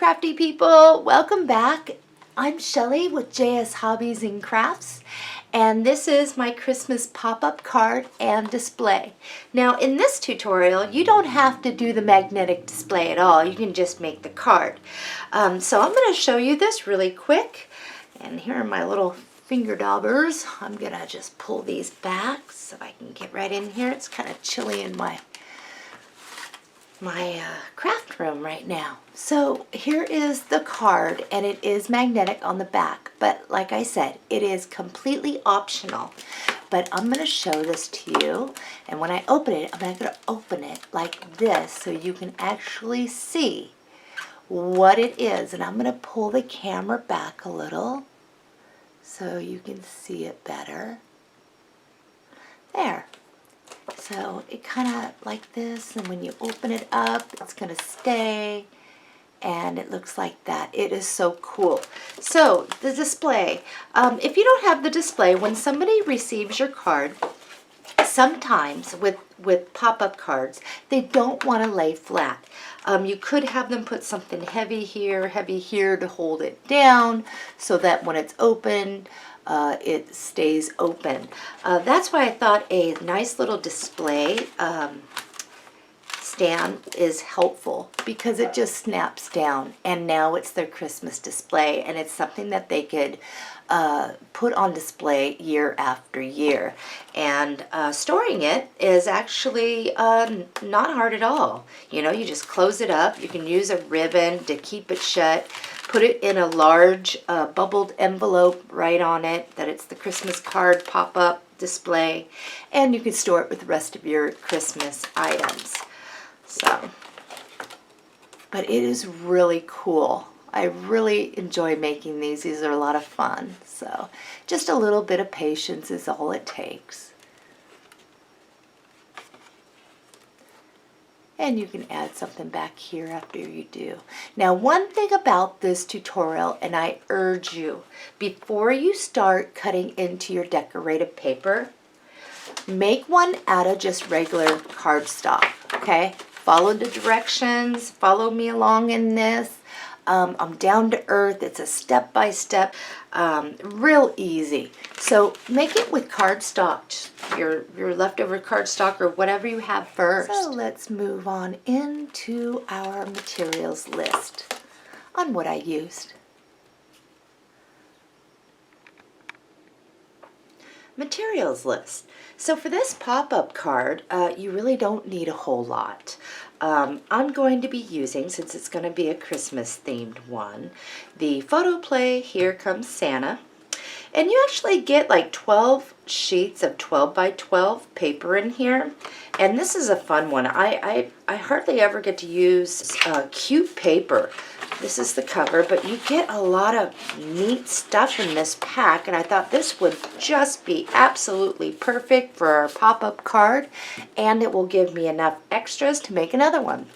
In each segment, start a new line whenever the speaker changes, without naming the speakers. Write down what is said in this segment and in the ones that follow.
crafty people, welcome back. I'm Shelly with JS Hobbies and Crafts, and this is my Christmas pop-up card and display. Now in this tutorial you don't have to do the magnetic display at all, you can just make the card. So I'm going to show you this really quick, and here are my little finger daubers. I'm going to just pull these back so I can get right in here. It's kind of chilly in my craft room right now. So here is the card, and it is magnetic on the back, but like I said, it is completely optional. But I'm going to show this to you, and when I open it, I'm going to open it like this so you can actually see what it is. And I'm going to pull the camera back a little so you can see it better. There. So it kind of like this, and when you open it up, it's going to stay, and it looks like that. It is so cool. So the display, if you don't have the display, when somebody receives your card, sometimes with pop-up cards, they don't want to lay flat. You could have them put something heavy here to hold it down so that when it's open, it stays open. That's why I thought a nice little display stand is helpful, because it just snaps down, and now it's their Christmas display, and it's something that they could put on display year after year. And storing it is actually not hard at all. You know, you just close it up. You can use a ribbon to keep it shut. Put it in a large bubbled envelope right on it that it's the Christmas card pop-up display, and you can store it with the rest of your Christmas items. So, but it is really cool. I really enjoy making these. These are a lot of fun. So just a little bit of patience is all it takes. And you can add something back here after you do. Now, one thing about this tutorial, and I urge you, before you start cutting into your decorative paper, make one out of just regular cardstock, okay? Follow the directions, follow me along in this. I'm down to earth. It's a step-by-step, real easy. So make it with cardstock, your leftover cardstock or whatever you have first. So let's move on into our materials list on what I used. Materials list. So for this pop-up card, you really don't need a whole lot. I'm going to be using, since it's going to be a Christmas themed one, the photo play Here Comes Santa. And you actually get like 12 sheets of 12 by 12 paper in here. And this is a fun one. I hardly ever get to use cute paper. This is the cover, but you get a lot of neat stuff in this pack, and I thought this would just be absolutely perfect for our pop-up card, and it will give me enough extras to make another one.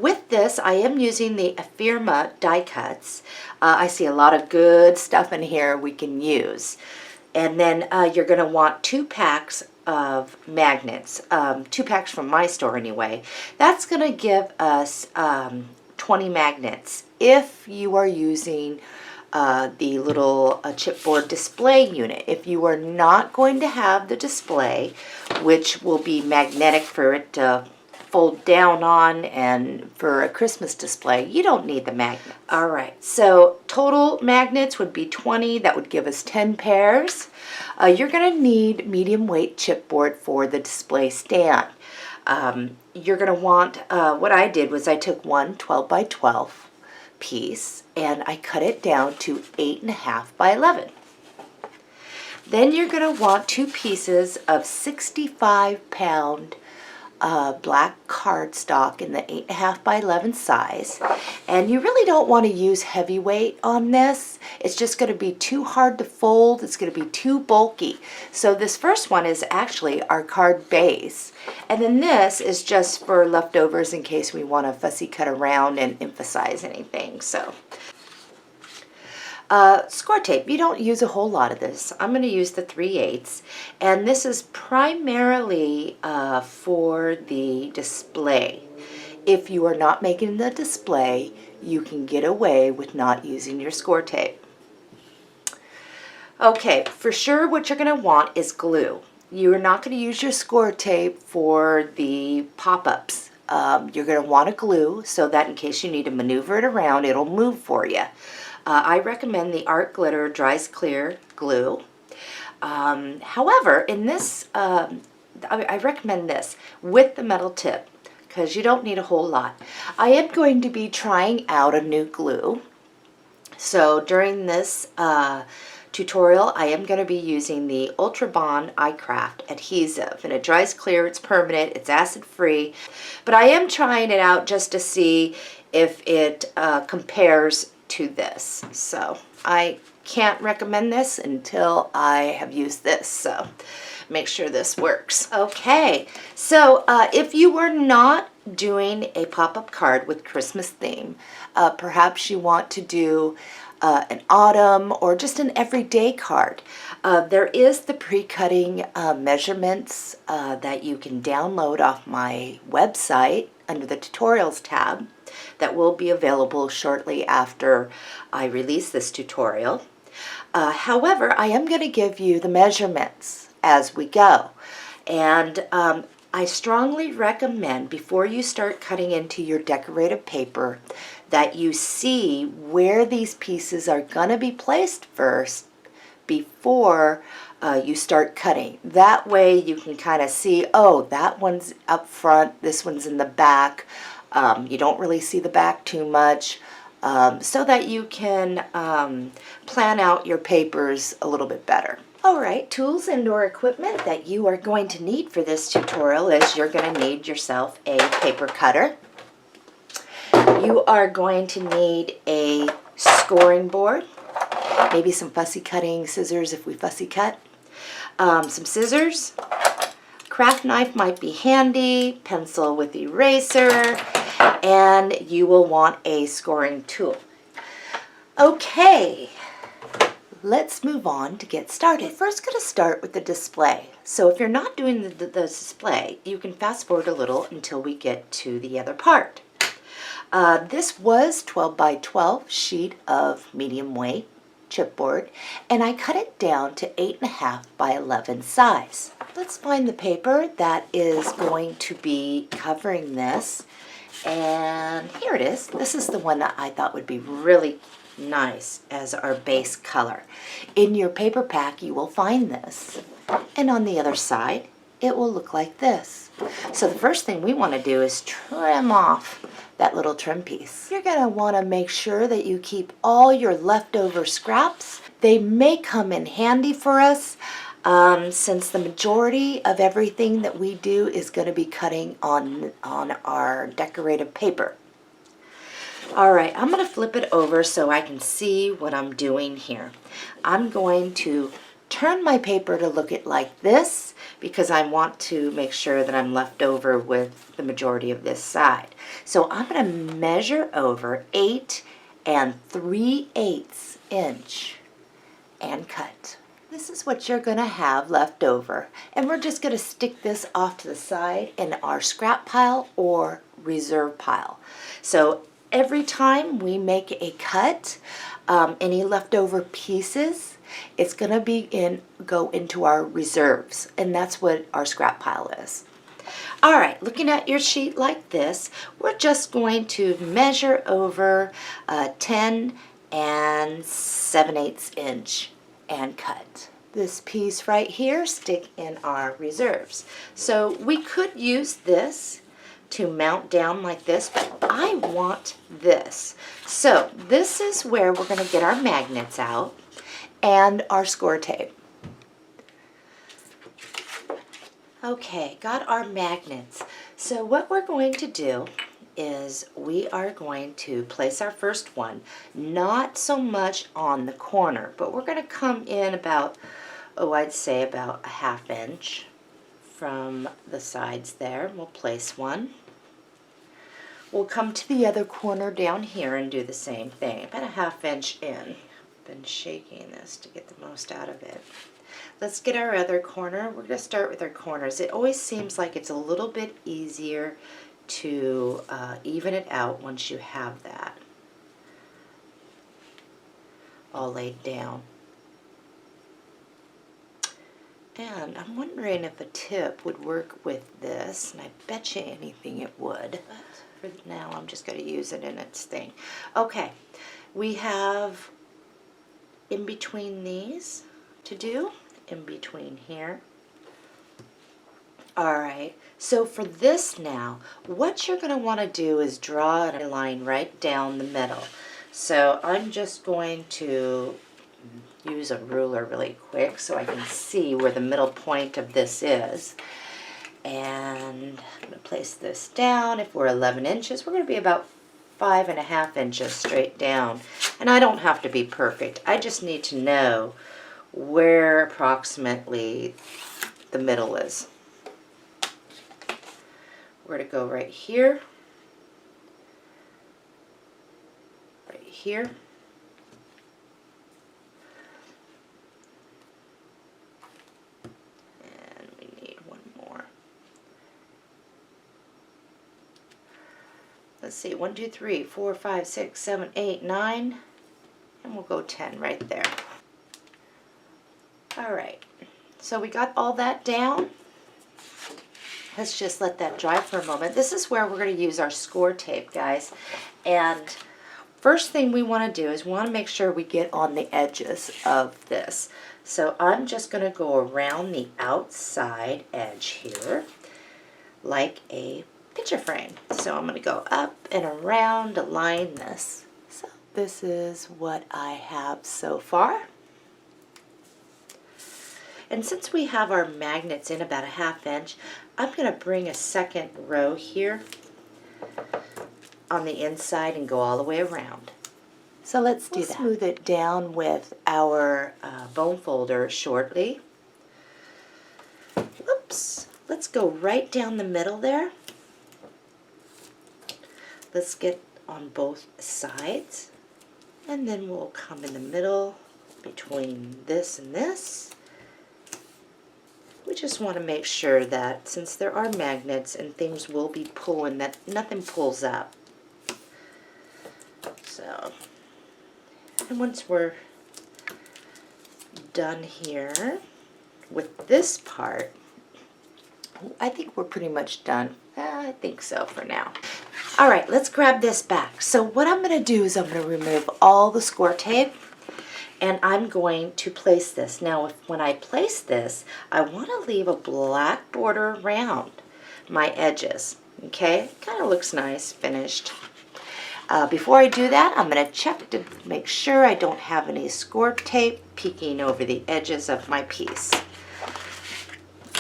With this, I am using the Firma die cuts. I see a lot of good stuff in here we can use. And then you're going to want 2 packs of magnets, 2 packs from my store anyway. That's going to give us 20 magnets if you are using the little chipboard display unit. If you are not going to have the display, which will be magnetic for it to fold down on, and for a Christmas display, you don't need the magnets. All right, so total magnets would be 20. That would give us 10 pairs. You're going to need medium weight chipboard for the display stand. You're going to want, what I did was I took one 12 by 12 piece and I cut it down to 8.5 by 11. Then you're going to want 2 pieces of 65-pound black cardstock in the 8.5 by 11 size. And you really don't want to use heavyweight on this. It's just going to be too hard to fold. It's going to be too bulky. So this first one is actually our card base. And then this is just for leftovers in case we want to fussy cut around and emphasize anything. So score tape, you don't use a whole lot of this. I'm going to use the 3/8, and this is primarily for the display. If you are not making the display, you can get away with not using your score tape. Okay, for sure what you're going to want is glue. You're not going to use your score tape for the pop-ups. You're going to want a glue so that in case you need to maneuver it around, it'll move for you. I recommend the Art Glitter Dries Clear glue. However, in this, I recommend this with the metal tip because you don't need a whole lot. I am going to be trying out a new glue. So during this tutorial, I am going to be using the Ultra Bond iCraft adhesive, and it dries clear, it's permanent, it's acid free, but I am trying it out just to see if it compares to this. So I can't recommend this until I have used this, so make sure this works. Okay, so if you were not doing a pop-up card with Christmas theme, perhaps you want to do an autumn or just an everyday card. There is the pre-cutting measurements that you can download off my website under the tutorials tab that will be available shortly after I release this tutorial. However, I am going to give you the measurements as we go. And I strongly recommend before you start cutting into your decorative paper that you see where these pieces are going to be placed first before you start cutting. That way you can kind of see, oh, that one's up front, this one's in the back. You don't really see the back too much, so that you can plan out your papers a little bit better. Alright, tools and or equipment that you are going to need for this tutorial is you're going to need yourself a paper cutter. You are going to need a scoring board, maybe some fussy cutting scissors if we fussy cut, some scissors, craft knife might be handy, pencil with eraser, and you will want a scoring tool. Okay. Let's move on to get started. We're first going to start with the display. So if you're not doing the display, you can fast forward a little until we get to the other part. This was 12 by 12 sheet of medium weight chipboard, and I cut it down to 8.5 by 11 size. Let's find the paper that is going to be covering this, and here it is. This is the one that I thought would be really nice as our base color. In your paper pack you will find this, and on the other side it will look like this. So the first thing we want to do is trim off that little trim piece. You're going to want to make sure that you keep all your leftover scraps. They may come in handy for us since the majority of everything that we do is going to be cutting on our decorative paper. Alright, I'm going to flip it over so I can see what I'm doing here. I'm going to turn my paper to look at like this because I want to make sure that I'm left over with the majority of this side. So I'm going to measure over 8 3/8 inch and cut. This is what you're going to have left over, and we're just going to stick this off to the side in our scrap pile or reserve pile. So every time we make a cut, any leftover pieces, it's going to go into our reserves, and that's what our scrap pile is. Alright, looking at your sheet like this, we're just going to measure over 10 7/8 inch and cut. This piece right here, stick in our reserves. So we could use this to mount down like this, but I want this. So this is where we're going to get our magnets out and our score tape. Okay, got our magnets. So what we're going to do is we are going to place our first one, not so much on the corner, but we're going to come in about, I'd say about 1/2 inch from the sides there. We'll place one. We'll come to the other corner down here and do the same thing, about 1/2 inch in. Been shaking this to get the most out of it. Let's get our other corner. We're going to start with our corners. It always seems like it's a little bit easier to even it out once you have that all laid down. And I'm wondering if a tip would work with this, and I bet you anything it would. But for now, I'm just going to use it in its thing. Okay, we have in between these to do, in between here. All right, so for this now, what you're going to want to do is draw a line right down the middle. So I'm just going to use a ruler really quick so I can see where the middle point of this is. And I'm going to place this down. If we're 11 inches, we're going to be about 5.5 inches straight down. And I don't have to be perfect. I just need to know where approximately the middle is. We're going to go right here, right here, and we need one more. Let's see, 1, 2, 3, 4, 5, 6, 7, 8, 9, and we'll go 10 right there. All right, so we got all that down. Let's just let that dry for a moment. This is where we're going to use our score tape, guys. And first thing we want to do is we want to make sure we get on the edges of this. So I'm just going to go around the outside edge here like a picture frame. So I'm going to go up and around to line this. So this is what I have so far. And since we have our magnets in about 1/2 inch, I'm going to bring a second row here on the inside and go all the way around. So let's do that. Smooth it down with our bone folder shortly. Oops. Let's go right down the middle there. Let's get on both sides. And then we'll come in the middle between this and this. We just want to make sure that since there are magnets and things will be pulling, that nothing pulls up. So, and once we're done here with this part, I think we're pretty much done. I think so for now. All right, let's grab this back. So what I'm going to do is I'm going to remove all the score tape. And I'm going to place this. Now, when I place this, I want to leave a black border around my edges. Okay, kind of looks nice, finished. Before I do that, I'm going to check to make sure I don't have any score tape peeking over the edges of my piece.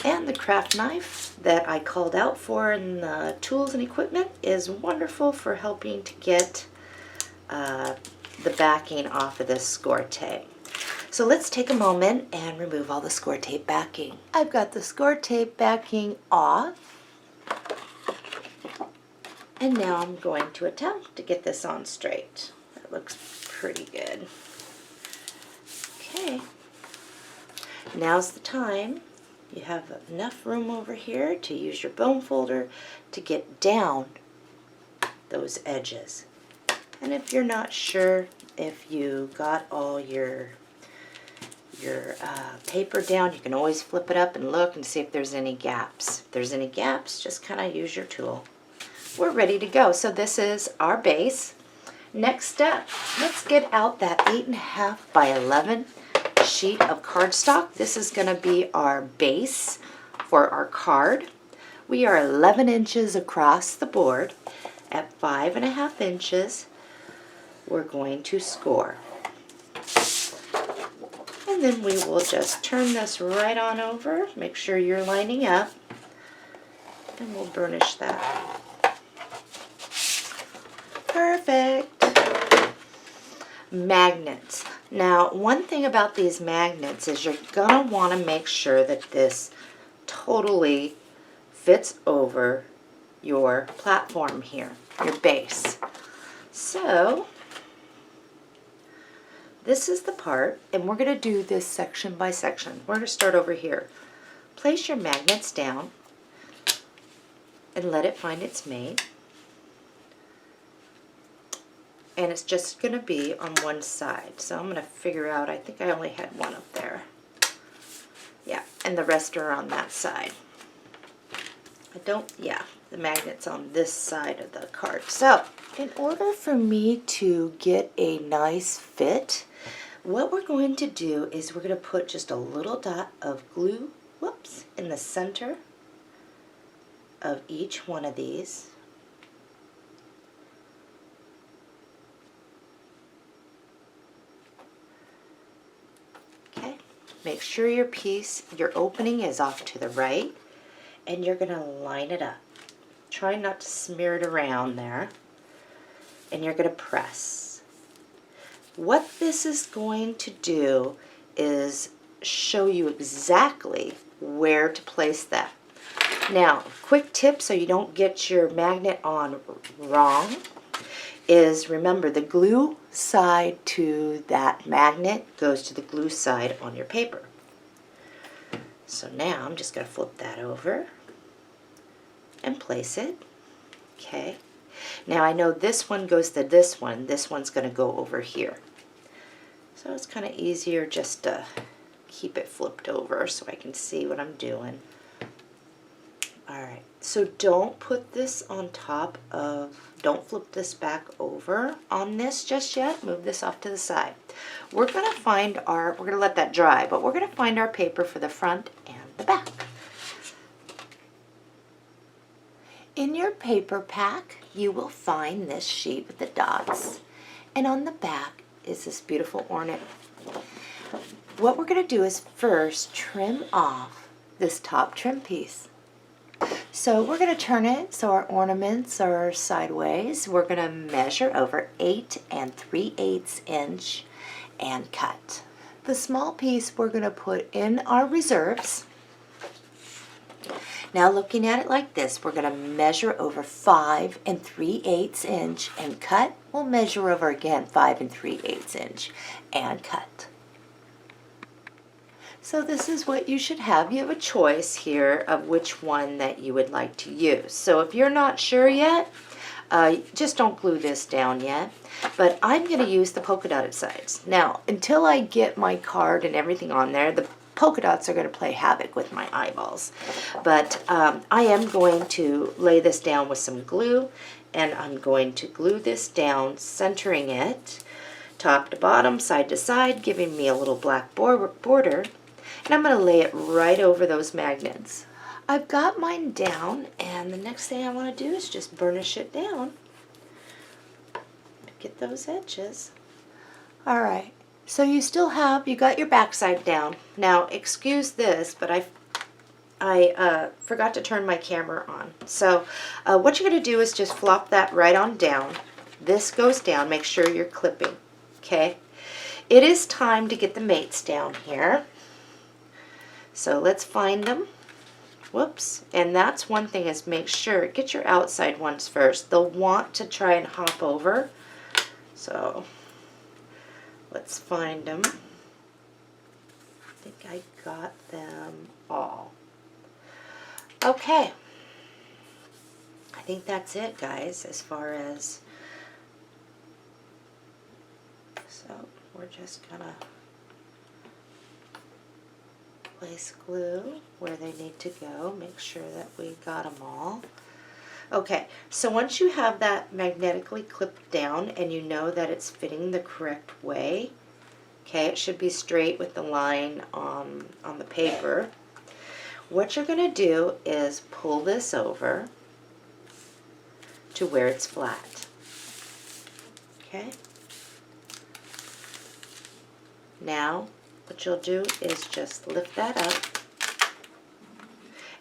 And the craft knife that I called out for in the tools and equipment is wonderful for helping to get the backing off of this score tape. So let's take a moment and remove all the score tape backing. I've got the score tape backing off. And now I'm going to attempt to get this on straight. That looks pretty good. Okay. Now's the time. You have enough room over here to use your bone folder to get down those edges. And if you're not sure if you got all your paper down, you can always flip it up and look and see if there's any gaps. If there's any gaps, just kind of use your tool. We're ready to go. So this is our base. Next step, let's get out that 8.5 by 11 sheet of cardstock. This is going to be our base for our card. We are 11 inches across the board. At 5.5 inches, we're going to score. And then we will just turn this right on over. Make sure you're lining up. And we'll burnish that. Perfect. Magnets. Now, one thing about these magnets is you're going to want to make sure that this totally fits over your platform here, your base. So, this is the part, and we're going to do this section by section. We're going to start over here. Place your magnets down and let it find its mate. And it's just going to be on one side. So I'm going to figure out, I think I only had one up there. Yeah, and the rest are on that side. Yeah, the magnet's on this side of the card. So, in order for me to get a nice fit, what we're going to do is we're going to put just a little dot of glue, in the center of each one of these. Okay, make sure your opening is off to the right, and you're going to line it up. Try not to smear it around there, and you're going to press. What this is going to do is show you exactly where to place that. Now, quick tip so you don't get your magnet on wrong is remember the glue side to that magnet goes to the glue side on your paper. So now I'm just going to flip that over and place it. Okay. Now I know this one goes to this one's going to go over here. So it's kind of easier just to keep it flipped over so I can see what I'm doing. Alright, so don't put this on top of, don't flip this back over on this just yet. Move this off to the side. We're going to let that dry, but we're going to find our paper for the front and the back. In your paper pack, you will find this sheet with the dots, and on the back is this beautiful ornament. What we're going to do is first trim off this top trim piece. So we're going to turn it so our ornaments are sideways. We're going to measure over 8 3/8 inch and cut. The small piece we're going to put in our reserves. Now looking at it like this, we're going to measure over 5 3/8 inch and cut. We'll measure over again 5 3/8 inch and cut. So this is what you should have. You have a choice here of which one that you would like to use. So if you're not sure yet, just don't glue this down yet. But I'm going to use the polka dotted sides. Now, until I get my card and everything on there, the polka dots are going to play havoc with my eyeballs. But I am going to lay this down with some glue, and I'm going to glue this down, centering it top to bottom, side to side, giving me a little black border. And I'm going to lay it right over those magnets. I've got mine down, and the next thing I want to do is just burnish it down. Get those edges. Alright, so you got your backside down. Now, excuse this, but I forgot to turn my camera on. So what you're going to do is just flop that right on down. This goes down. Make sure you're clipping. Okay? It is time to get the mates down here. So let's find them. Whoops. And that's one thing is make sure, get your outside ones first. They'll want to try and hop over. So let's find them. I think I got them all. Okay. I think that's it, guys, as far as, so we're just gonna place glue where they need to go, make sure that we got them all. Okay, so once you have that magnetically clipped down and you know that it's fitting the correct way, okay, it should be straight with the line on the paper. What you're going to do is pull this over to where it's flat. Okay? Now, what you'll do is just lift that up,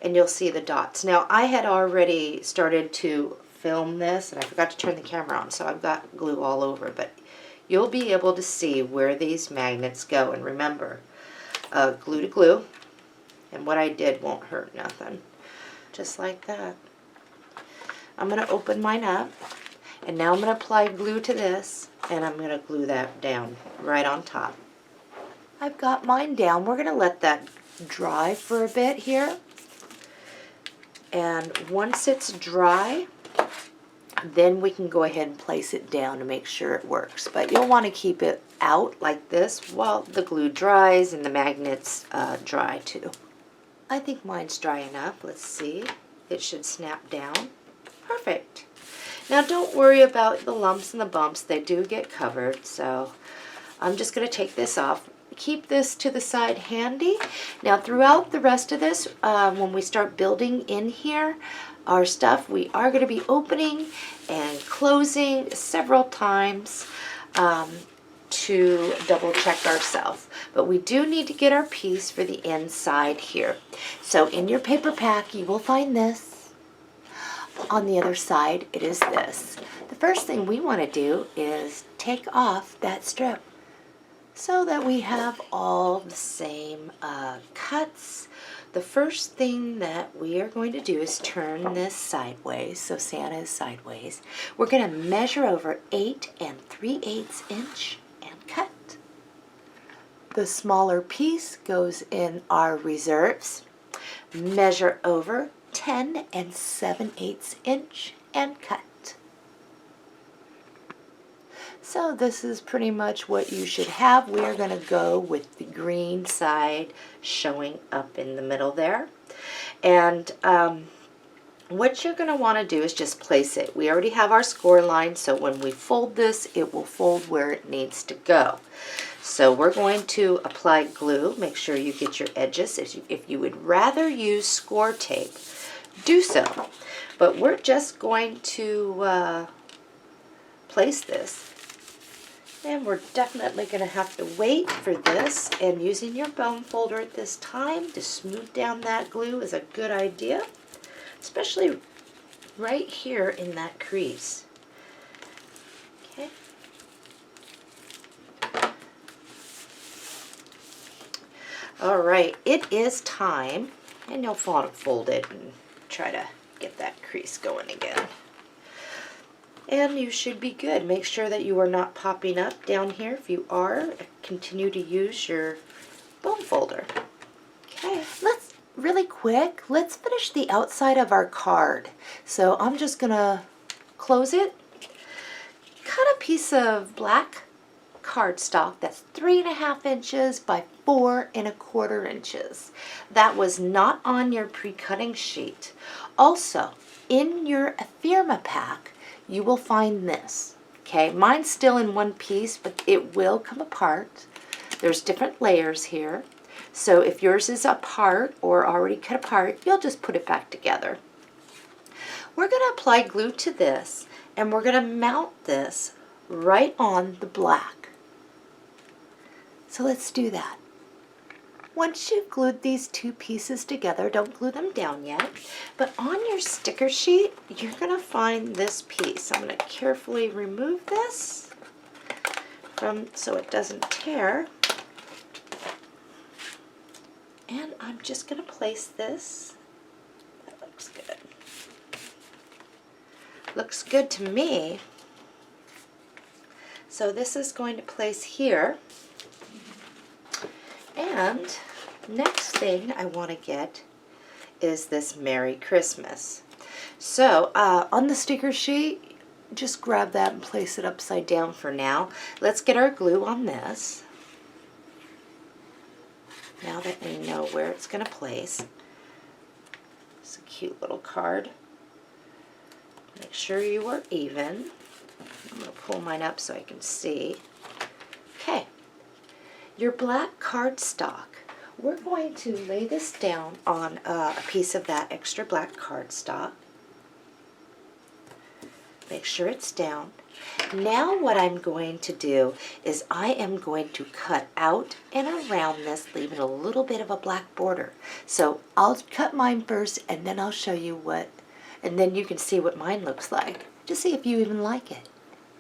and you'll see the dots. Now, I had already started to film this, and I forgot to turn the camera on, so I've got glue all over, but you'll be able to see where these magnets go. And remember, glue to glue, and what I did won't hurt nothing. Just like that. I'm going to open mine up, and now I'm going to apply glue to this, and I'm going to glue that down right on top. I've got mine down. We're going to let that dry for a bit here. And once it's dry, then we can go ahead and place it down to make sure it works. But you'll want to keep it out like this while the glue dries and the magnets dry too. I think mine's dry enough. Let's see. It should snap down. Perfect. Now don't worry about the lumps and the bumps. They do get covered. So I'm just going to take this off. Keep this to the side handy. Now throughout the rest of this, when we start building in here, our stuff, we are going to be opening and closing several times to double check ourselves. But we do need to get our piece for the inside here. So in your paper pack, you will find this. On the other side, it is this. The first thing we want to do is take off that strip so that we have all the same cuts. The first thing that we are going to do is turn this sideways, so Santa is sideways. We're going to measure over 8 3/8 inch and cut. The smaller piece goes in our reserves. Measure over 10 7/8 inch and cut. So this is pretty much what you should have. We are going to go with the green side showing up in the middle there. And what you're going to want to do is just place it. We already have our score line, so when we fold this, it will fold where it needs to go. So we're going to apply glue. Make sure you get your edges. If you would rather use score tape, do so. But we're just going to place this. And we're definitely going to have to wait for this, and using your bone folder at this time to smooth down that glue is a good idea, especially right here in that crease. Okay. All right, it is time, and you'll want to fold it and try to get that crease going again. And you should be good. Make sure that you are not popping up down here. If you are, continue to use your bone folder. Okay, really quick, let's finish the outside of our card. So I'm just gonna close it. Cut a piece of black cardstock that's 3.5 inches by 4.25 inches. That was not on your pre-cutting sheet. Also, in your ephemera pack, you will find this. Okay, mine's still in one piece, but it will come apart. There's different layers here. So if yours is apart or already cut apart, you'll just put it back together. We're going to apply glue to this, and we're going to mount this right on the black. So let's do that. Once you've glued these two pieces together, don't glue them down yet, but on your sticker sheet, you're going to find this piece. I'm going to carefully remove this so it doesn't tear. And I'm just going to place this. That looks good. Looks good to me. So this is going to place here. And next thing I want to get is this Merry Christmas. So on the sticker sheet, just grab that and place it upside down for now. Let's get our glue on this. Now that we know where it's going to place. It's a cute little card. Make sure you are even. I'm going to pull mine up so I can see. Okay. Your black cardstock, we're going to lay this down on a piece of that extra black cardstock. Make sure it's down. Now what I'm going to do is I am going to cut out and around this, leaving a little bit of a black border. So I'll cut mine first, and then I'll show you and then you can see what mine looks like, to see if you even like it.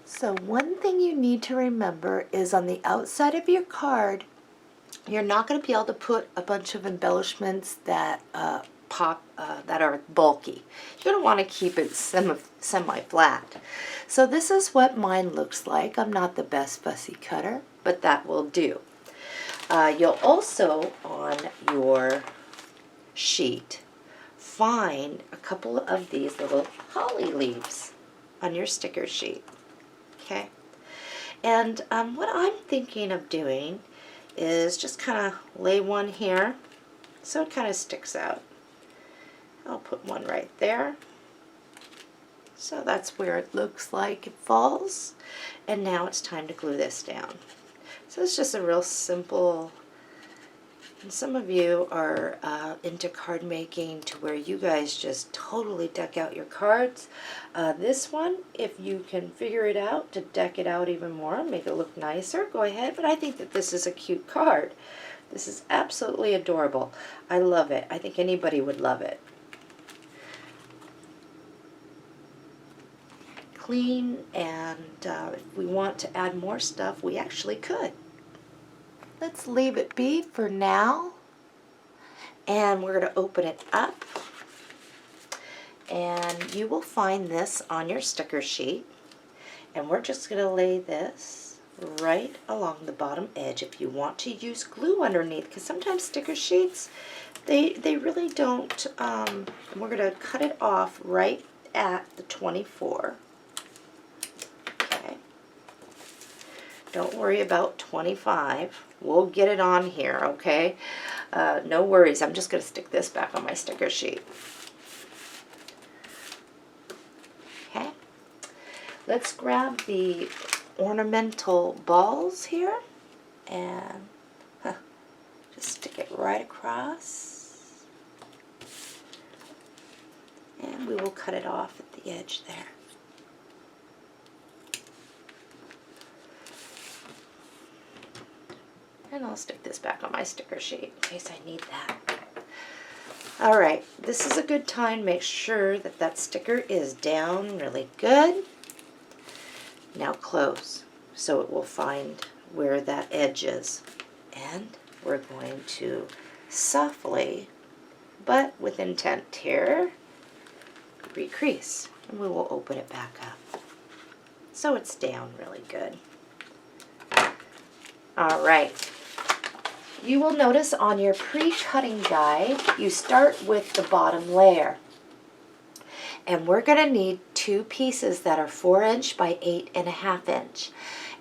So one thing you need to remember is on the outside of your card, you're not going to be able to put a bunch of embellishments that that are bulky. You're going to want to keep it semi-flat. So this is what mine looks like. I'm not the best fussy cutter, but that will do. You'll also, on your sheet, find a couple of these little holly leaves on your sticker sheet. Okay, and what I'm thinking of doing is just kind of lay one here so it kind of sticks out. I'll put one right there. So that's where it looks like it falls. And now it's time to glue this down. So it's just a real simple, and some of you are into card making to where you guys just totally deck out your cards. This one, if you can figure it out to deck it out even more, make it look nicer, go ahead. But I think that this is a cute card. This is absolutely adorable. I love it. I think anybody would love it. Clean, and if we want to add more stuff, we actually could. Let's leave it be for now, and we're going to open it up, and you will find this on your sticker sheet, and we're just going to lay this right along the bottom edge. If you want to use glue underneath, because sometimes sticker sheets, they really don't, we're going to cut it off right at the 24. Don't worry about 25. We'll get it on here, okay? No worries. I'm just going to stick this back on my sticker sheet. Okay. Let's grab the ornamental balls here and just stick it right across. And we will cut it off at the edge there. And I'll stick this back on my sticker sheet in case I need that. All right, this is a good time. Make sure that that sticker is down really good. Now close so it will find where that edge is. And we're going to softly, but with intent here, recrease. And we will open it back up so it's down really good. All right. You will notice on your pre-cutting guide, you start with the bottom layer. And we're going to need two pieces that are 4" by 8.5".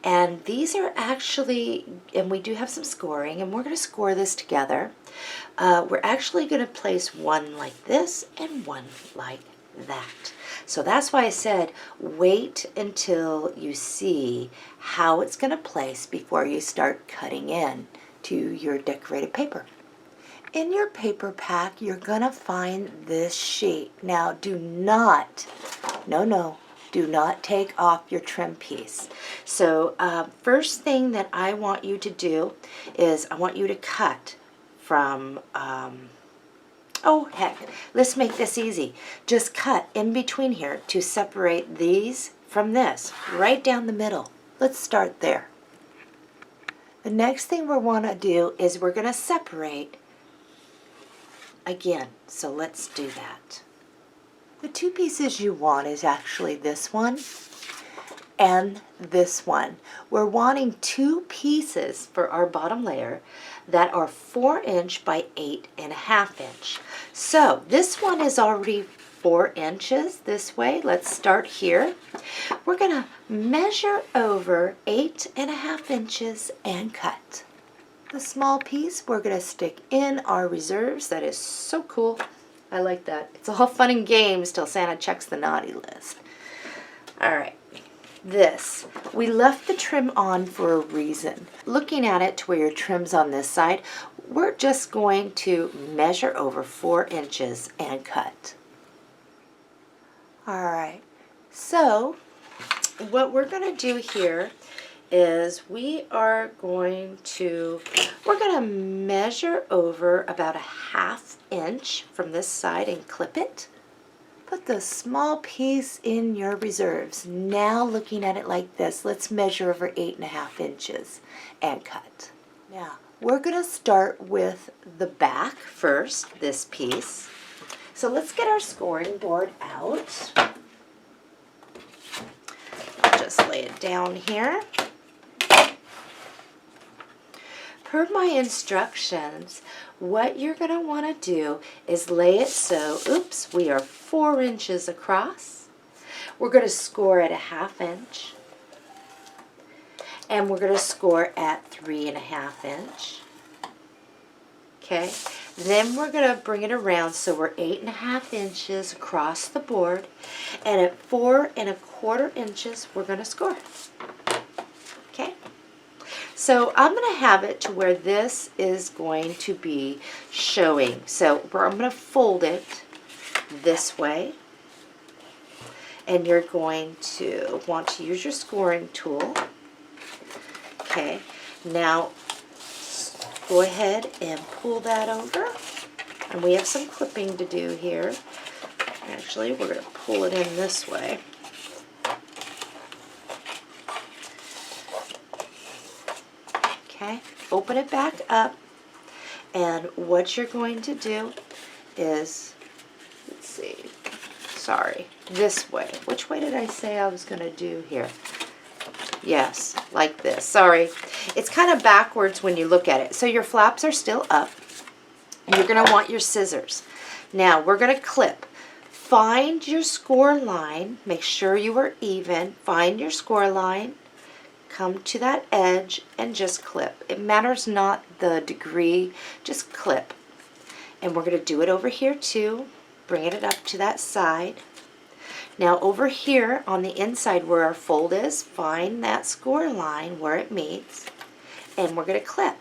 And these are actually, and we do have some scoring, and we're going to score this together. We're actually going to place one like this and one like that. So that's why I said wait until you see how it's going to place before you start cutting in to your decorated paper. In your paper pack, you're going to find this sheet. Now, do not take off your trim piece. So first thing that I want you to do is I want you to cut from, oh heck, let's make this easy. Just cut in between here to separate these from this, right down the middle. Let's start there. The next thing we want to do is we're going to separate again. So let's do that. The two pieces you want is actually this one and this one. We're wanting two pieces for our bottom layer that are 4" by 8.5". So this one is already 4 inches this way. Let's start here. We're going to measure over 8.5 inches and cut. The small piece we're going to stick in our reserves. That is so cool. I like that. It's all fun and games till Santa checks the naughty list. All right. This, we left the trim on for a reason. Looking at it to where your trim's on this side, we're just going to measure over 4 inches and cut. All right, so what we're going to do here is we're going to measure over about a 1/2 inch from this side and clip it. Put the small piece in your reserves. Now looking at it like this, let's measure over 8.5 inches and cut. Now, we're going to start with the back first, this piece. So let's get our scoring board out. I'll just lay it down here. per my instructions, what you're going to want to do is lay it so, oops, we are 4 inches across. We're going to score at a 1/2 inch. And we're going to score at 3.5 inch. Okay, then we're going to bring it around so we're 8.5 inches across the board, and at 4.25 inches we're going to score. Okay, so I'm going to have it to where this is going to be showing. So I'm going to fold it this way, and you're going to want to use your scoring tool. Okay, now go ahead and pull that over, and we have some clipping to do here. Actually, we're going to pull it in this way. Okay, open it back up, and what you're going to do is, let's see, sorry, this way. Which way did I say I was going to do here? Yes, like this. Sorry. It's kind of backwards when you look at it. So your flaps are still up. And you're going to want your scissors. Now, we're going to clip. Find your score line. Make sure you are even. Find your score line. Come to that edge and just clip. It matters not the degree. Just clip. And we're going to do it over here too. Bringing it up to that side. Now over here on the inside where our fold is, find that score line where it meets, and we're going to clip.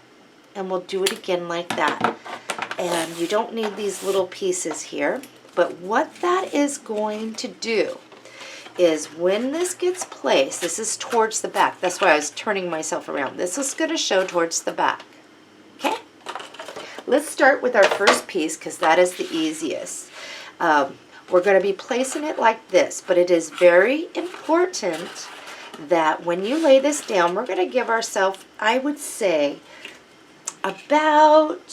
And we'll do it again like that. And you don't need these little pieces here, but what that is going to do is when this gets placed, this is towards the back. That's why I was turning myself around. This is going to show towards the back. Okay? Let's start with our first piece because that is the easiest. We're going to be placing it like this, but it is very important that when you lay this down, we're going to give ourselves, I would say, about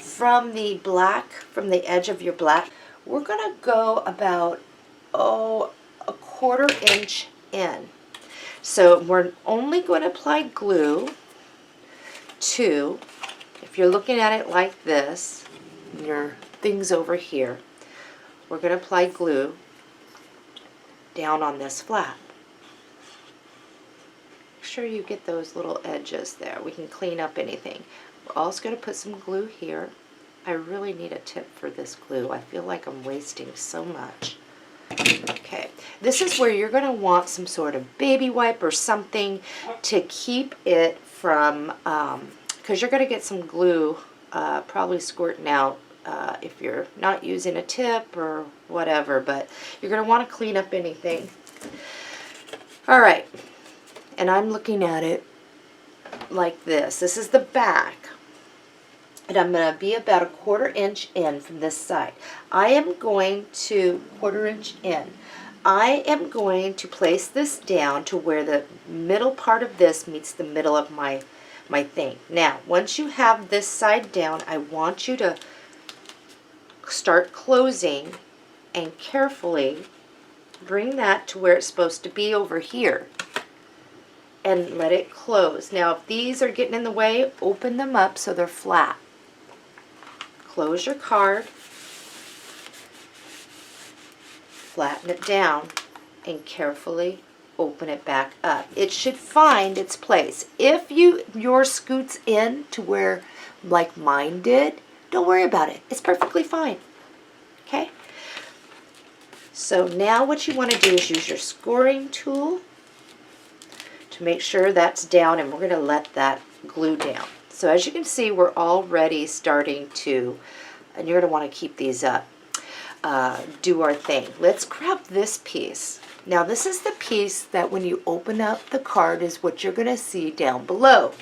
from the edge of your black, we're going to go about, a 1/4 inch in. So we're only going to apply glue to, if you're looking at it like this, your things over here, we're going to apply glue down on this flap. Make sure you get those little edges there. We can clean up anything. We're also going to put some glue here. I really need a tip for this glue. I feel like I'm wasting so much. Okay, this is where you're going to want some sort of baby wipe or something to keep it from, because you're going to get some glue probably squirting out if you're not using a tip or whatever, but you're going to want to clean up anything. All right, and I'm looking at it like this. This is the back, and I'm going to be about a 1/4 inch in from this side. I am going to 1/4 inch in. I am going to place this down to where the middle part of this meets the middle of my thing. Now, once you have this side down, I want you to start closing and carefully bring that to where it's supposed to be over here and let it close. Now, if these are getting in the way, open them up so they're flat. Close your card, flatten it down, and carefully open it back up. It should find its place. If yours scoots in to where, like mine did, don't worry about it. It's perfectly fine. Okay? So now what you want to do is use your scoring tool to make sure that's down, and we're going to let that glue down. So as you can see, we're already starting to, and you're going to want to keep these up, do our thing. Let's grab this piece. Now this is the piece that when you open up the card is what you're going to see down below.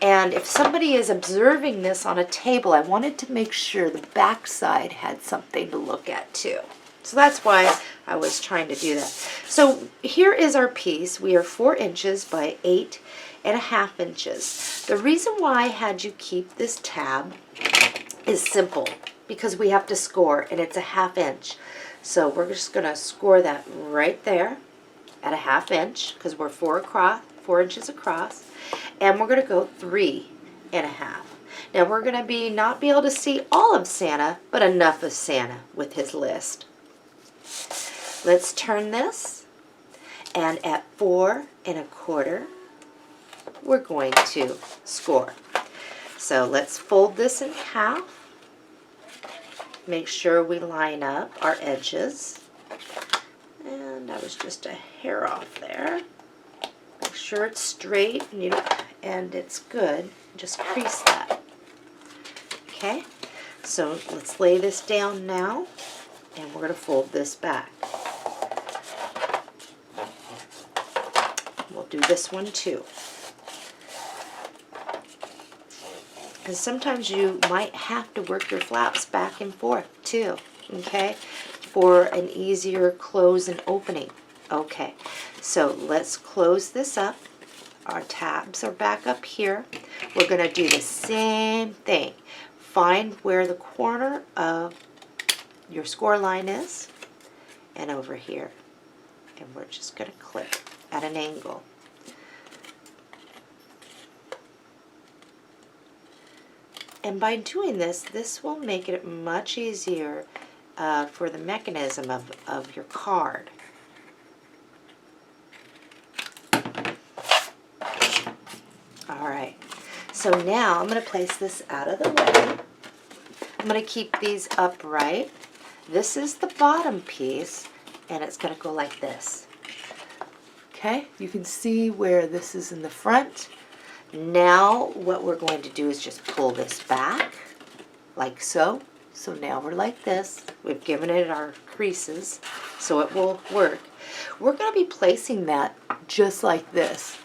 And if somebody is observing this on a table, I wanted to make sure the back side had something to look at too. So that's why I was trying to do that. So here is our piece. We are 4 inches by 8.5 inches. The reason why I had you keep this tab is simple, because we have to score, and it's a 1/2 inch. So we're just going to score that right there at a 1/2 inch, because we're 4 across. 4 inches across, and we're going to go 3.5. Now we're going to not be able to see all of Santa, but enough of Santa with his list. Let's turn this, and at 4.25, we're going to score. So let's fold this in half. Make sure we line up our edges. And I was just a hair off there. Make sure it's straight and it's good. Just crease that. Okay, so let's lay this down now, and we're going to fold this back. We'll do this one too. And sometimes you might have to work your flaps back and forth too, okay, for an easier close and opening. Okay, so let's close this up. Our tabs are back up here. We're going to do the same thing. Find where the corner of your score line is, and over here. And we're just going to clip at an angle. And by doing this, this will make it much easier for the mechanism of your card. All right, so now I'm going to place this out of the way. I'm going to keep these upright. This is the bottom piece, and it's going to go like this. Okay, you can see where this is in the front. Now what we're going to do is just pull this back, like so. So now we're like this. We've given it our creases, so it will work. We're going to be placing that just like this.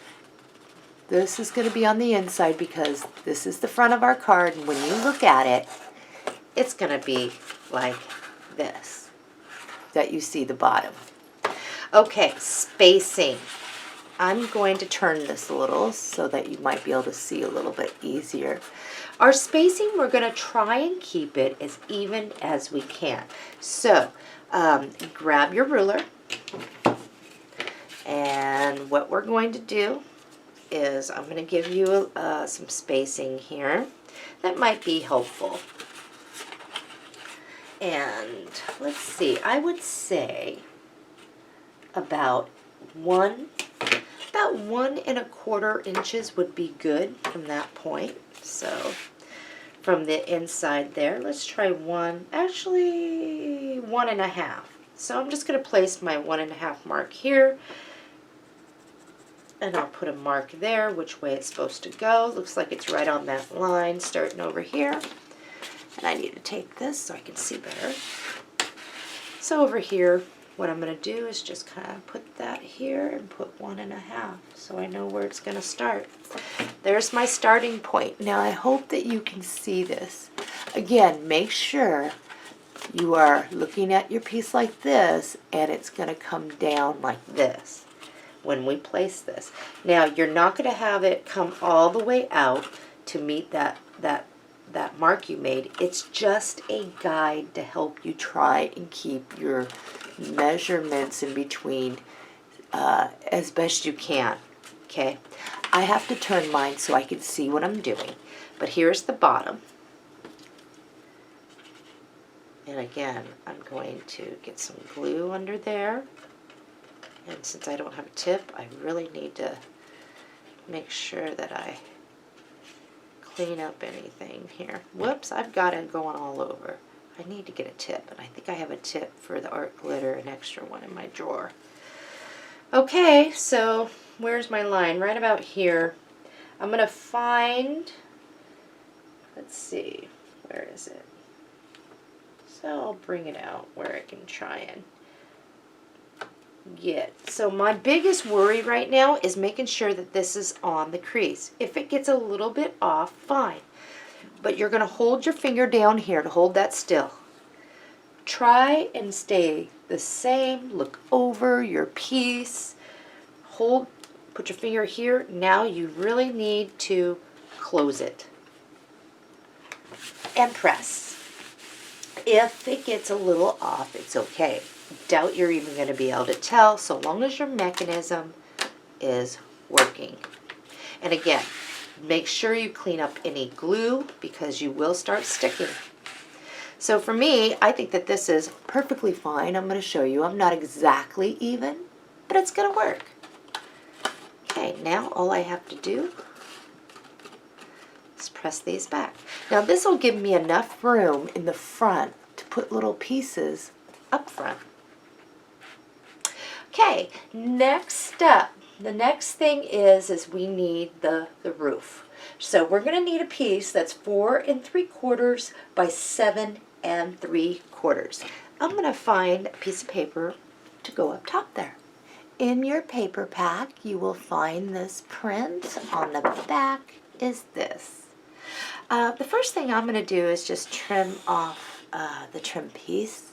This is going to be on the inside because this is the front of our card, and when you look at it, it's going to be like this, that you see the bottom. Okay, spacing. I'm going to turn this a little so that you might be able to see a little bit easier. Our spacing, we're going to try and keep it as even as we can. So, grab your ruler, and what we're going to do is I'm going to give you some spacing here that might be helpful. And let's see, I would say about 1.25 inches would be good from that point. So from the inside there, let's try 1.5. So I'm just going to place my 1.5 mark here, and I'll put a mark there, which way it's supposed to go. Looks like it's right on that line, starting over here. And I need to take this so I can see better. So over here, what I'm going to do is just kind of put that here and put 1.5 so I know where it's going to start. There's my starting point. Now I hope that you can see this. Again, make sure you are looking at your piece like this, and it's going to come down like this when we place this. Now you're not going to have it come all the way out to meet that mark you made. It's just a guide to help you try and keep your measurements in between as best you can. Okay, I have to turn mine so I can see what I'm doing, but here's the bottom. And again, I'm going to get some glue under there, and since I don't have a tip, I really need to make sure that I clean up anything here. Whoops, I've got it going all over. I need to get a tip, and I think I have a tip for the art glitter, an extra one in my drawer. Okay, so where's my line? Right about here. I'm going to find, let's see, where is it? So I'll bring it out where I can try and get. So my biggest worry right now is making sure that this is on the crease. If it gets a little bit off, fine. But you're going to hold your finger down here to hold that still. Try and stay the same. Look over your piece. Hold, put your finger here. Now you really need to close it. And press. If it gets a little off, it's okay. Doubt you're even going to be able to tell, so long as your mechanism is working. And again, make sure you clean up any glue because you will start sticking. So for me, I think that this is perfectly fine. I'm going to show you. I'm not exactly even, but it's going to work. Okay, now all I have to do is press these back. Now this will give me enough room in the front to put little pieces up front. Okay, next up, the next thing is we need the roof. So we're going to need a piece that's 4 3/4 by 7 3/4. I'm going to find a piece of paper to go up top there. In your paper pack, you will find this print. On the back is this. The first thing I'm going to do is just trim off the trim piece.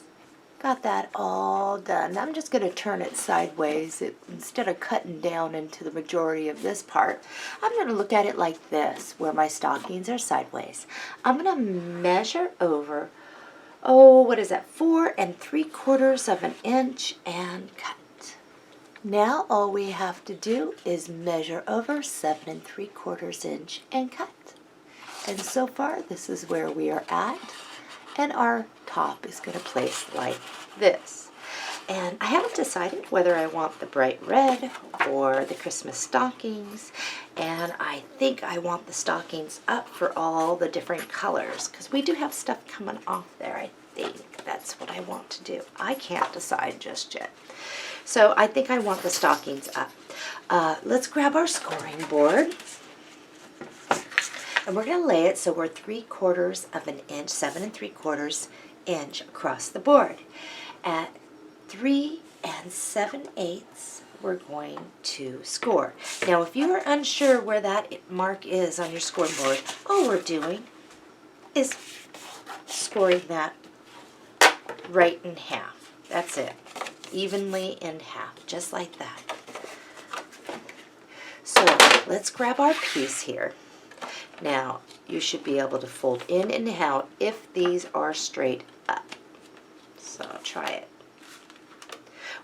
Got that all done. I'm just going to turn it sideways. Instead of cutting down into the majority of this part, I'm going to look at it like this, where my stockings are sideways. I'm going to measure over, what is that, 4 3/4 inch and cut. Now all we have to do is measure over 7 3/4 inch and cut. And so far, this is where we are at. And our top is going to place like this. And I haven't decided whether I want the bright red or the Christmas stockings. And I think I want the stockings up for all the different colors, because we do have stuff coming off there. I think that's what I want to do. I can't decide just yet. So I think I want the stockings up. Let's grab our scoring board. And we're going to lay it so we're 3/4 inch, 7 3/4 inch across the board. At 3 7/8, we're going to score. Now, if you are unsure where that mark is on your scoreboard, all we're doing is scoring that right in half. That's it. Evenly in half, just like that. So let's grab our piece here. Now, you should be able to fold in and out if these are straight up. So try it.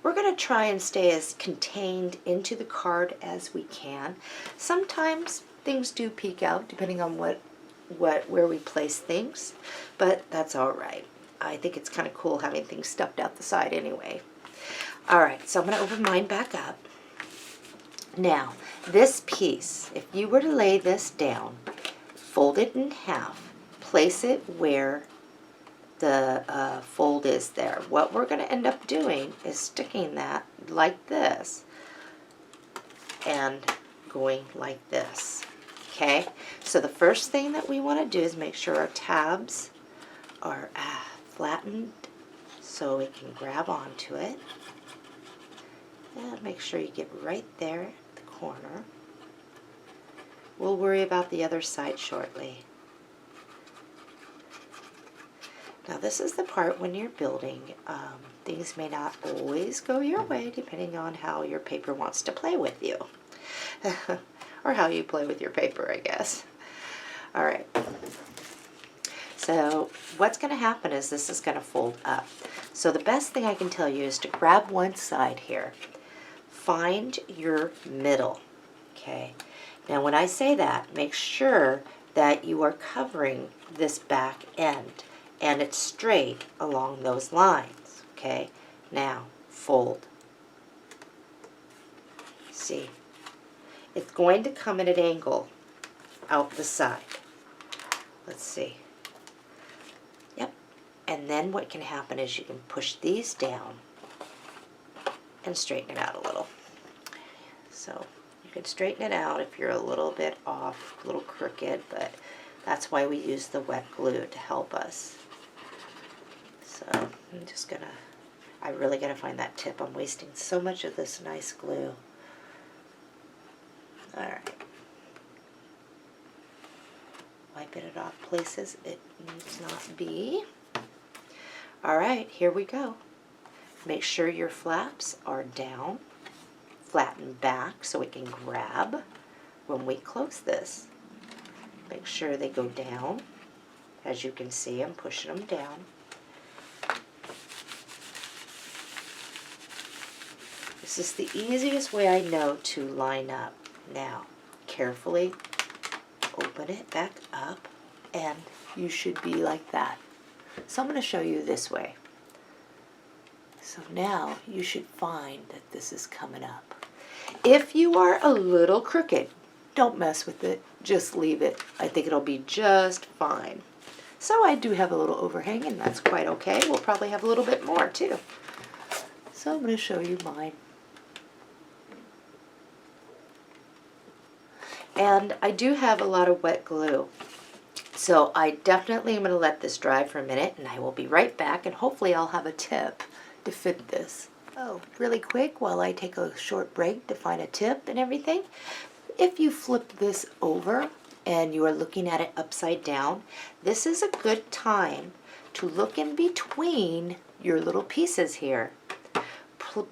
We're going to try and stay as contained into the card as we can. Sometimes things do peek out depending on where we place things, but that's all right. I think it's kind of cool having things stuffed out the side anyway. All right, so I'm going to open mine back up. Now, this piece, if you were to lay this down, fold it in half, place it where the fold is there. What we're going to end up doing is sticking that like this and going like this. Okay, so the first thing that we want to do is make sure our tabs are flattened so we can grab onto it. And make sure you get right there at the corner. We'll worry about the other side shortly. Now this is the part when you're building. Things may not always go your way depending on how your paper wants to play with you. Or how you play with your paper, I guess. All right. So what's going to happen is this is going to fold up. So the best thing I can tell you is to grab one side here. Find your middle. Okay. Now when I say that, make sure that you are covering this back end and it's straight along those lines. Okay. Now fold. See, it's going to come at an angle out the side. Let's see. Yep. And then what can happen is you can push these down and straighten it out a little. So you can straighten it out if you're a little bit off, a little crooked, but that's why we use the wet glue to help us. So I'm just gonna, I really gotta find that tip. I'm wasting so much of this nice glue. All right. Wiping it off places it needs not be. All right, here we go. Make sure your flaps are down, flatten back so it can grab when we close this. Make sure they go down. As you can see, I'm pushing them down. This is the easiest way I know to line up Now, carefully open it back up, and you should be like that. So I'm going to show you this way. So now you should find that this is coming up. If you are a little crooked, don't mess with it, just leave it. I think it'll be just fine. So I do have a little overhang, and that's quite okay. We'll probably have a little bit more too. So I'm going to show you mine. And I do have a lot of wet glue. So I definitely am going to let this dry for a minute, and I will be right back, and hopefully I'll have a tip to fit this. Oh, really quick while I take a short break to find a tip and everything. If you flip this over and you are looking at it upside down, this is a good time to look in between your little pieces here.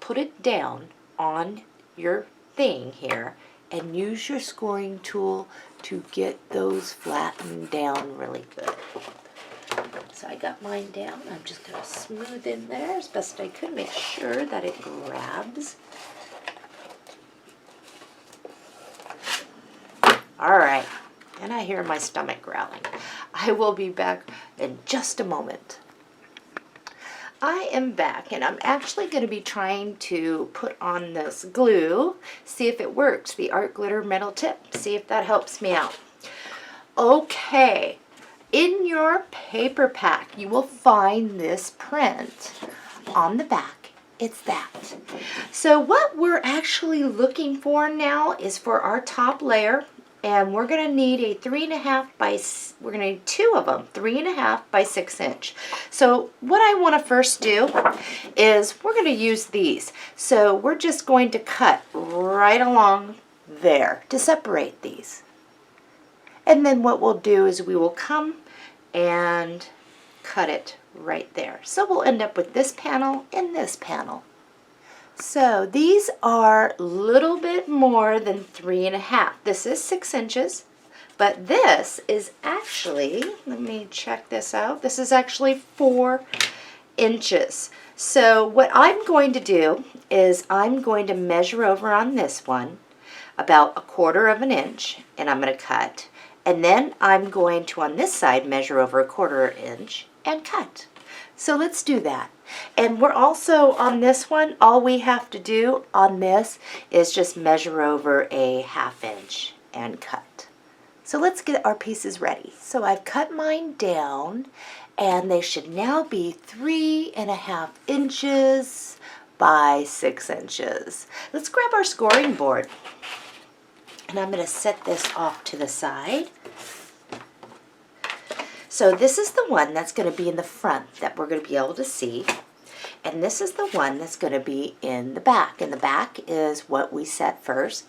Put it down on your thing here and use your scoring tool to get those flattened down really good. So I got mine down. I'm just going to smooth in there as best I could, make sure that it grabs. All right, and I hear my stomach growling. I will be back in just a moment. I am back, and I'm actually going to be trying to put on this glue, see if it works, the art glitter metal tip, see if that helps me out. Okay, in your paper pack, you will find this print on the back. It's that. So what we're actually looking for now is for our top layer, and we're going to need a 3.5 by, we're going to need two of them, 3.5 by 6 inch. So what I want to first do is we're going to use these. So we're just going to cut right along there to separate these. And then what we'll do is we will come and cut it right there. So we'll end up with this panel and this panel. So these are a little bit more than 3.5. This is 6 inches, but this is actually, let me check this out, this is actually 4 inches. So what I'm going to do is I'm going to measure over on this one about 1/4 inch, and I'm going to cut. And then I'm going to, on this side, measure over 1/4 inch and cut. So let's do that. And we're also, on this one, all we have to do on this is just measure over a 1/2 inch and cut. So let's get our pieces ready. So I've cut mine down, and they should now be 3.5 inches by 6 inches. Let's grab our scoring board. And I'm going to set this off to the side. So this is the one that's going to be in the front that we're going to be able to see. And this is the one that's going to be in the back. And the back is what we set first.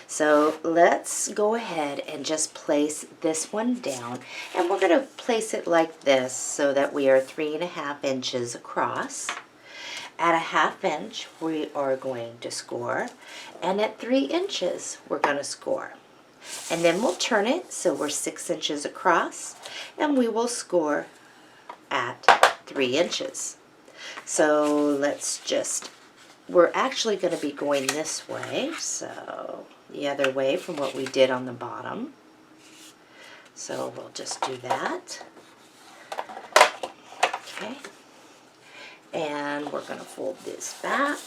So let's go ahead and just place this one down. And we're going to place it like this so that we are 3.5 inches across. At a 1/2 inch, we are going to score. And at 3 inches, we're going to score. And then we'll turn it so we're 6 inches across, and we will score at 3 inches. So let's just, we're actually going to be going this way, so the other way from what we did on the bottom. So we'll just do that. Okay. And we're going to fold this back.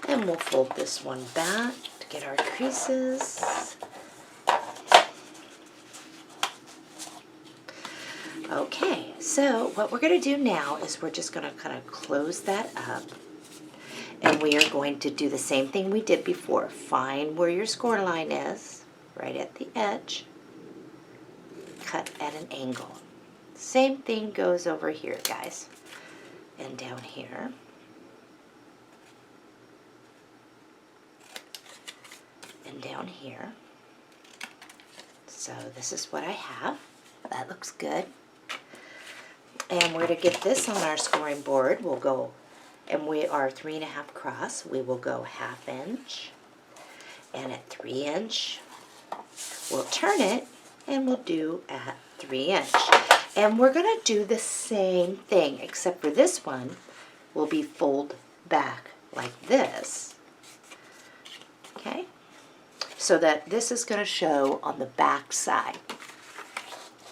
And we'll fold this one back to get our creases. Okay, so what we're going to do now is we're just going to kind of close that up. And we are going to do the same thing we did before. Find where your score line is, right at the edge. Cut at an angle. Same thing goes over here, guys. And down here. And down here. So this is what I have. That looks good. And we're going to get this on our scoring board. We'll go, and we are 3.5 across. We will go 1/2 inch. And at 3 inch, we'll turn it, and we'll do at 3 inch. And we're going to do the same thing, except for this one will be fold back like this. Okay, so that this is going to show on the back side.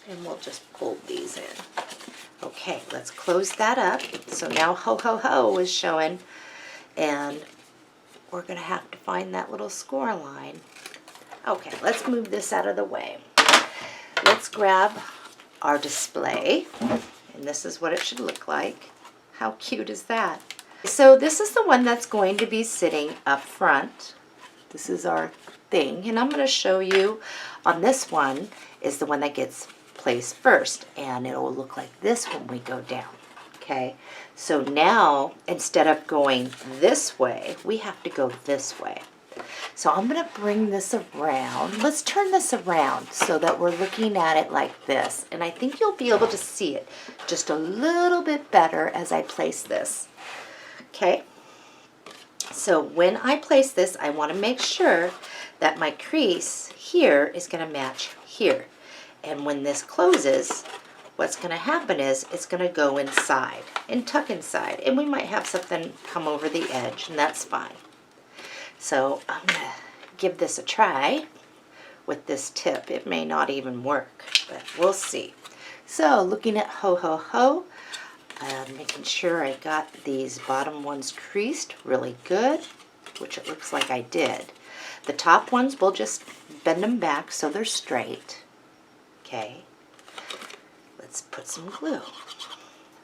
And we'll just fold these in. Okay, let's close that up. So now ho ho ho is showing, and we're going to have to find that little score line. Okay, let's move this out of the way. Let's grab our display, and this is what it should look like. How cute is that? So this is the one that's going to be sitting up front. This is our thing, and I'm going to show you on this one is the one that gets placed first, and it will look like this when we go down. Okay, so now instead of going this way, we have to go this way. So I'm going to bring this around. Let's turn this around so that we're looking at it like this, and I think you'll be able to see it just a little bit better as I place this. Okay, so when I place this, I want to make sure that my crease here is going to match here. And when this closes, what's going to happen is it's going to go inside and tuck inside. And we might have something come over the edge, and that's fine. So I'm going to give this a try with this tip. It may not even work, but we'll see. So looking at ho ho ho, making sure I got these bottom ones creased really good, which it looks like I did. The top ones, we'll just bend them back so they're straight. Okay, let's put some glue.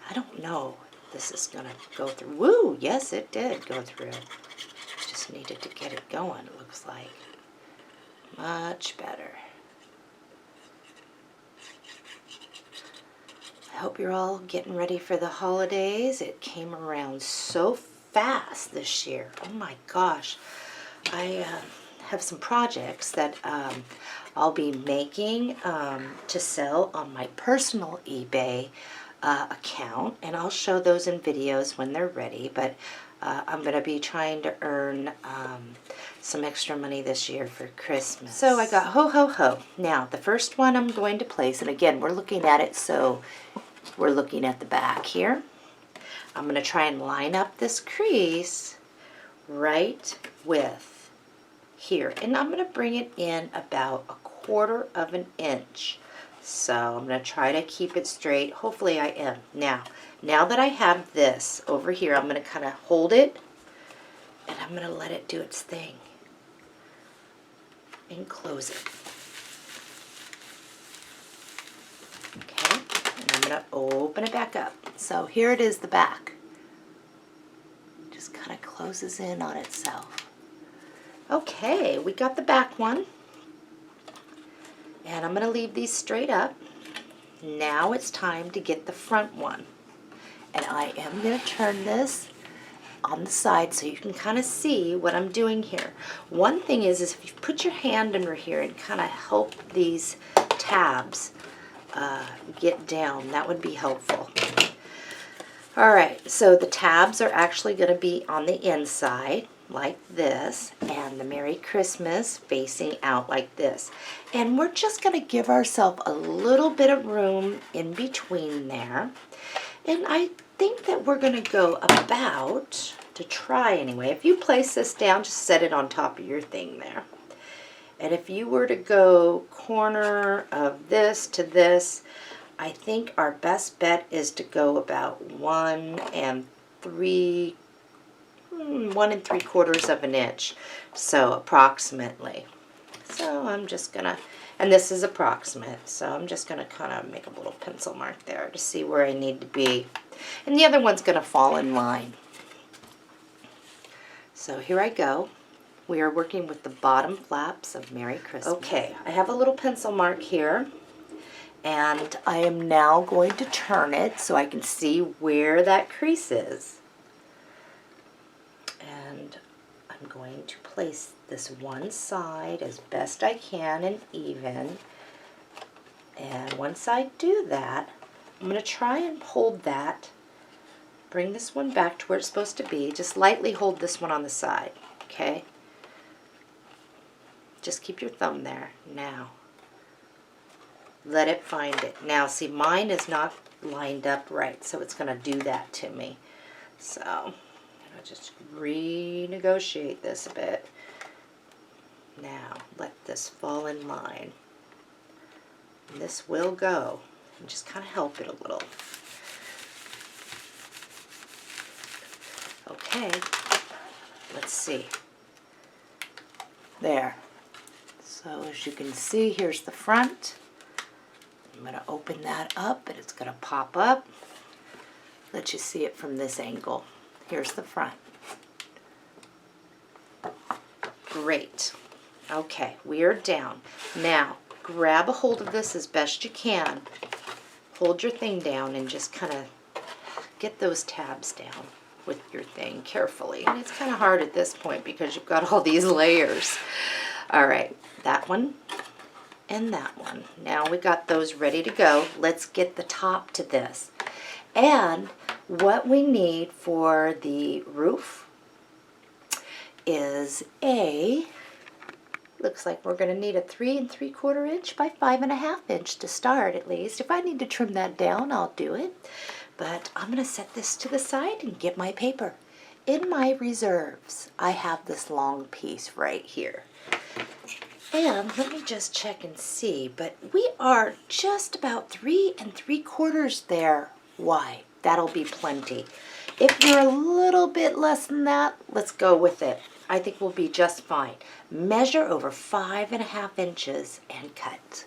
I don't know if this is going to go through. Woo, yes it did go through. Just needed to get it going, it looks like. Much better. I hope you're all getting ready for the holidays. It came around so fast this year. Oh my gosh. I have some projects that I'll be making to sell on my personal eBay account, and I'll show those in videos when they're ready, but I'm going to be trying to earn some extra money this year for Christmas. So I got ho ho ho. Now the first one I'm going to place, and again we're looking at it, so we're looking at the back here. I'm going to try and line up this crease right with here, and I'm going to bring it in about 1/4 of an inch. So I'm going to try to keep it straight. Hopefully I am. Now that I have this over here, I'm going to kind of hold it, and I'm going to let it do its thing and close it. Okay, and I'm going to open it back up. So here it is, the back. Just kind of closes in on itself. Okay, we got the back one. And I'm going to leave these straight up. Now it's time to get the front one. And I am going to turn this on the side so you can kind of see what I'm doing here. One thing is if you put your hand under here and kind of help these tabs get down, that would be helpful. Alright, so the tabs are actually going to be on the inside like this, and the Merry Christmas facing out like this. And we're just going to give ourselves a little bit of room in between there. And I think that we're going to go about, to try anyway, if you place this down, just set it on top of your thing there. And if you were to go corner of this to this, I think our best bet is to go about 1 3/4 of an inch, so approximately. So I'm just gonna, and this is approximate, so I'm just gonna kind of make a little pencil mark there to see where I need to be, and the other one's gonna fall in line. So here I go. We are working with the bottom flaps of Merry Christmas. Okay, I have a little pencil mark here, and I am now going to turn it so I can see where that crease is. And I'm going to place this one side as best I can and even. And once I do that, I'm going to try and hold that, bring this one back to where it's supposed to be. Just lightly hold this one on the side, okay? Just keep your thumb there. Now, let it find it. Now, see, mine is not lined up right, so it's going to do that to me. So, I'm going to just renegotiate this a bit. Now, let this fall in line. And this will go. And just kind of help it a little. Okay, let's see. There. So as you can see, here's the front. I'm going to open that up and it's going to pop up. Let you see it from this angle. Here's the front. Great. Okay, we are down. Now, grab a hold of this as best you can. Hold your thing down and just kind of get those tabs down with your thing carefully. And it's kind of hard at this point because you've got all these layers. All right, that one and that one. Now we got those ready to go. Let's get the top to this. And what we need for the roof is looks like we're going to need a 3 3/4 inch by 5 1/2 inch to start at least. If I need to trim that down, I'll do it. But I'm going to set this to the side and get my paper. In my reserves, I have this long piece right here. And let me just check and see, but we are just about 3 3/4 there wide. That'll be plenty. If you're a little bit less than that, let's go with it. I think we'll be just fine. Measure over 5 1/2 inches and cut.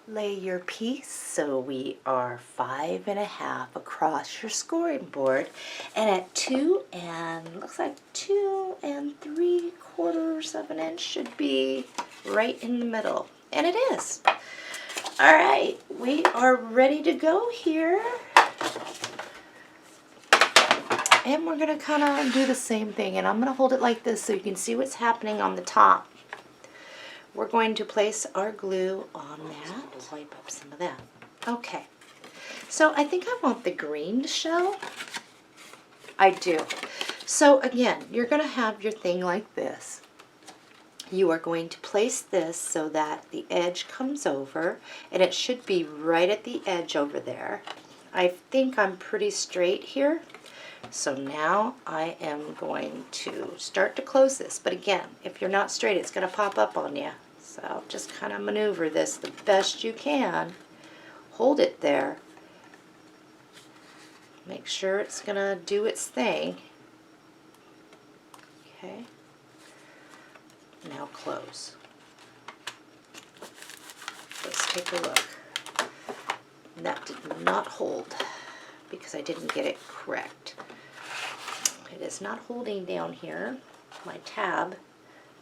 Lay your piece so we are 5 1/2 across your scoring board, and at 2 and looks like 2 3/4 of an inch should be right in the middle, and it is. All right, we are ready to go here. And we're going to kind of do the same thing, and I'm going to hold it like this so you can see what's happening on the top. We're going to place our glue on that. We'll wipe up some of that. Okay, so I think I want the green to show. I do. So again, you're going to have your thing like this. You are going to place this so that the edge comes over, and it should be right at the edge over there. I think I'm pretty straight here. So now I am going to start to close this. But again, if you're not straight, it's going to pop up on you. So just kind of maneuver this the best you can. Hold it there. Make sure it's going to do its thing. Okay. Now close. Let's take a look. That did not hold because I didn't get it correct. It is not holding down here, my tab.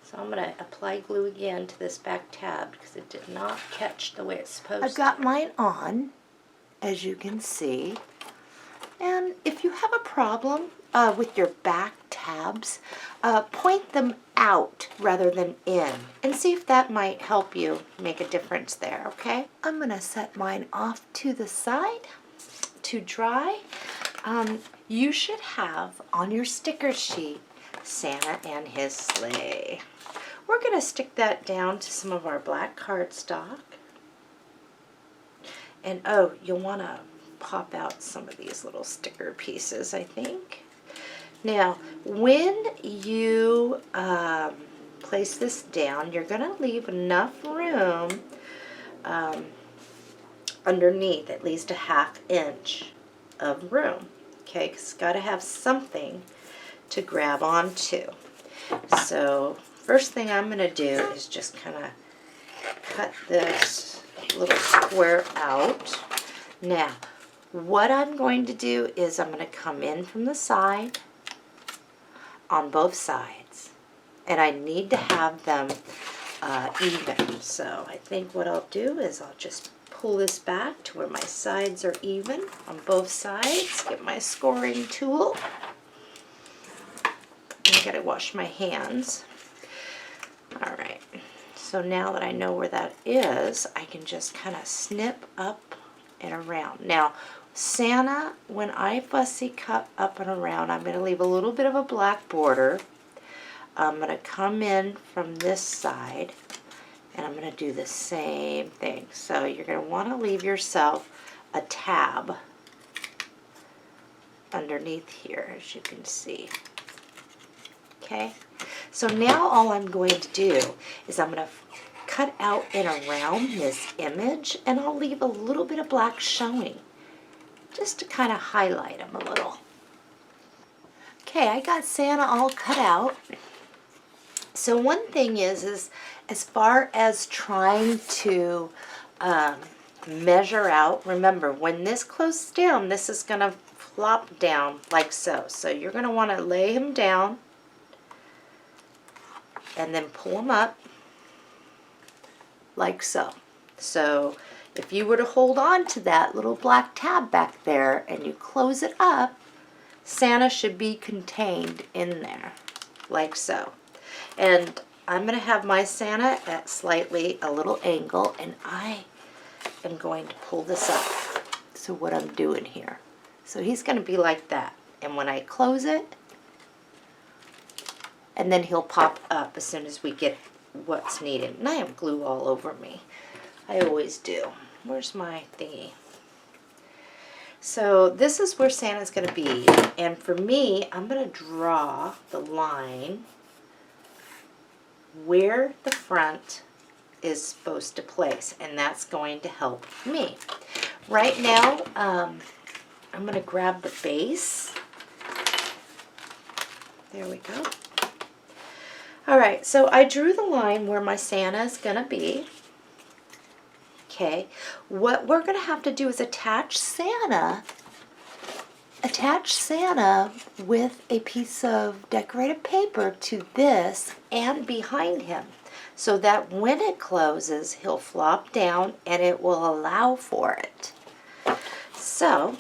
So I'm going to apply glue again to this back tab because it did not catch the way it's supposed to. I've got mine on, as you can see. And if you have a problem with your back tabs, point them out rather than in and see if that might help you make a difference there, okay? I'm going to set mine off to the side to dry. You should have on your sticker sheet Santa and his sleigh. We're going to stick that down to some of our black cardstock. And oh, you'll want to pop out some of these little sticker pieces, I think. Now, when you place this down, you're going to leave enough room underneath, at least a 1/2 inch of room. Okay, because it's got to have something to grab onto. So, first thing I'm going to do is just kind of cut this little square out. Now, what I'm going to do is I'm going to come in from the side on both sides. And I need to have them even. So I think what I'll do is I'll just pull this back to where my sides are even on both sides. Get my scoring tool. I gotta wash my hands. All right. So now that I know where that is, I can just kind of snip up and around. Now, Santa, when I fussy cut up and around, I'm going to leave a little bit of a black border. I'm going to come in from this side, and I'm going to do the same thing. So you're going to want to leave yourself a tab underneath here, as you can see. Okay, so now all I'm going to do is I'm going to cut out and around this image, and I'll leave a little bit of black showing just to kind of highlight him a little. Okay, I got Santa all cut out. So one thing is as far as trying to measure out, remember when this closes down, this is going to flop down like so. So you're going to want to lay him down and then pull him up like so. So if you were to hold on to that little black tab back there and you close it up, Santa should be contained in there like so. And I'm going to have my Santa at slightly a little angle, and I am going to pull this up. So what I'm doing here. So he's going to be like that. And when I close it, and then he'll pop up as soon as we get what's needed. And I have glue all over me. I always do. Where's my thingy? So this is where Santa's going to be. And for me, I'm going to draw the line where the front is supposed to place, and that's going to help me. Right now, I'm going to grab the base. There we go. All right, so I drew the line where my Santa is going to be. Okay, what we're going to have to do is attach Santa with a piece of decorated paper to this and behind him, so that when it closes, he'll flop down and it will allow for it. So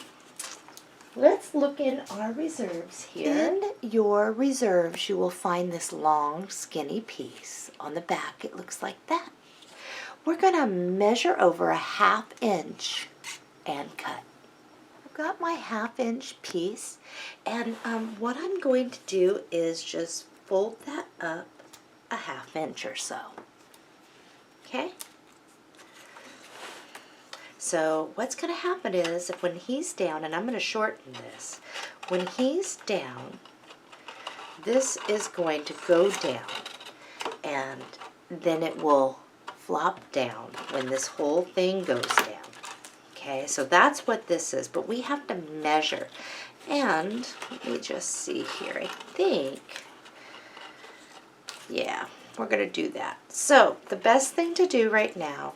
let's look in our reserves here. In your reserves, you will find this long, skinny piece. On the back, it looks like that. We're going to measure over a 1/2 inch and cut. I've got my 1/2 inch piece, and what I'm going to do is just fold that up a 1/2 inch or so. Okay? So what's going to happen is when he's down, and I'm going to shorten this, when he's down, this is going to go down, and then it will flop down when this whole thing goes down. Okay, so that's what this is, but we have to measure. And let me just see here, I think, yeah, we're going to do that. So the best thing to do right now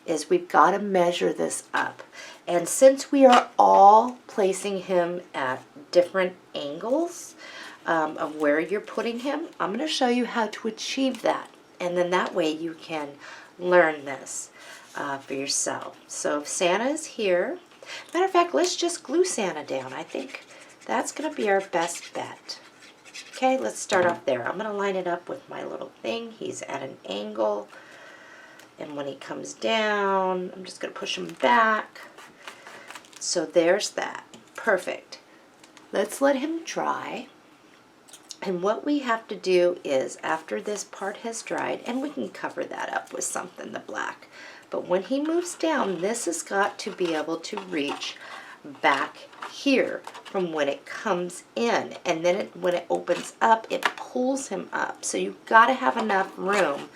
is we've got to measure this up. And since we are all placing him at different angles of where you're putting him, I'm going to show you how to achieve that. And then that way you can learn this for yourself. So if Santa is here, matter of fact, let's just glue Santa down. I think that's going to be our best bet. Okay, let's start off there. I'm going to line it up with my little thing. He's at an angle. And when he comes down, I'm just going to push him back. So there's that. Perfect. Let's let him dry. And what we have to do is, after this part has dried, and we can cover that up with something, the black, but when he moves down, this has got to be able to reach back here from when it comes in, and then when it opens up, it pulls him up. So you've got to have enough room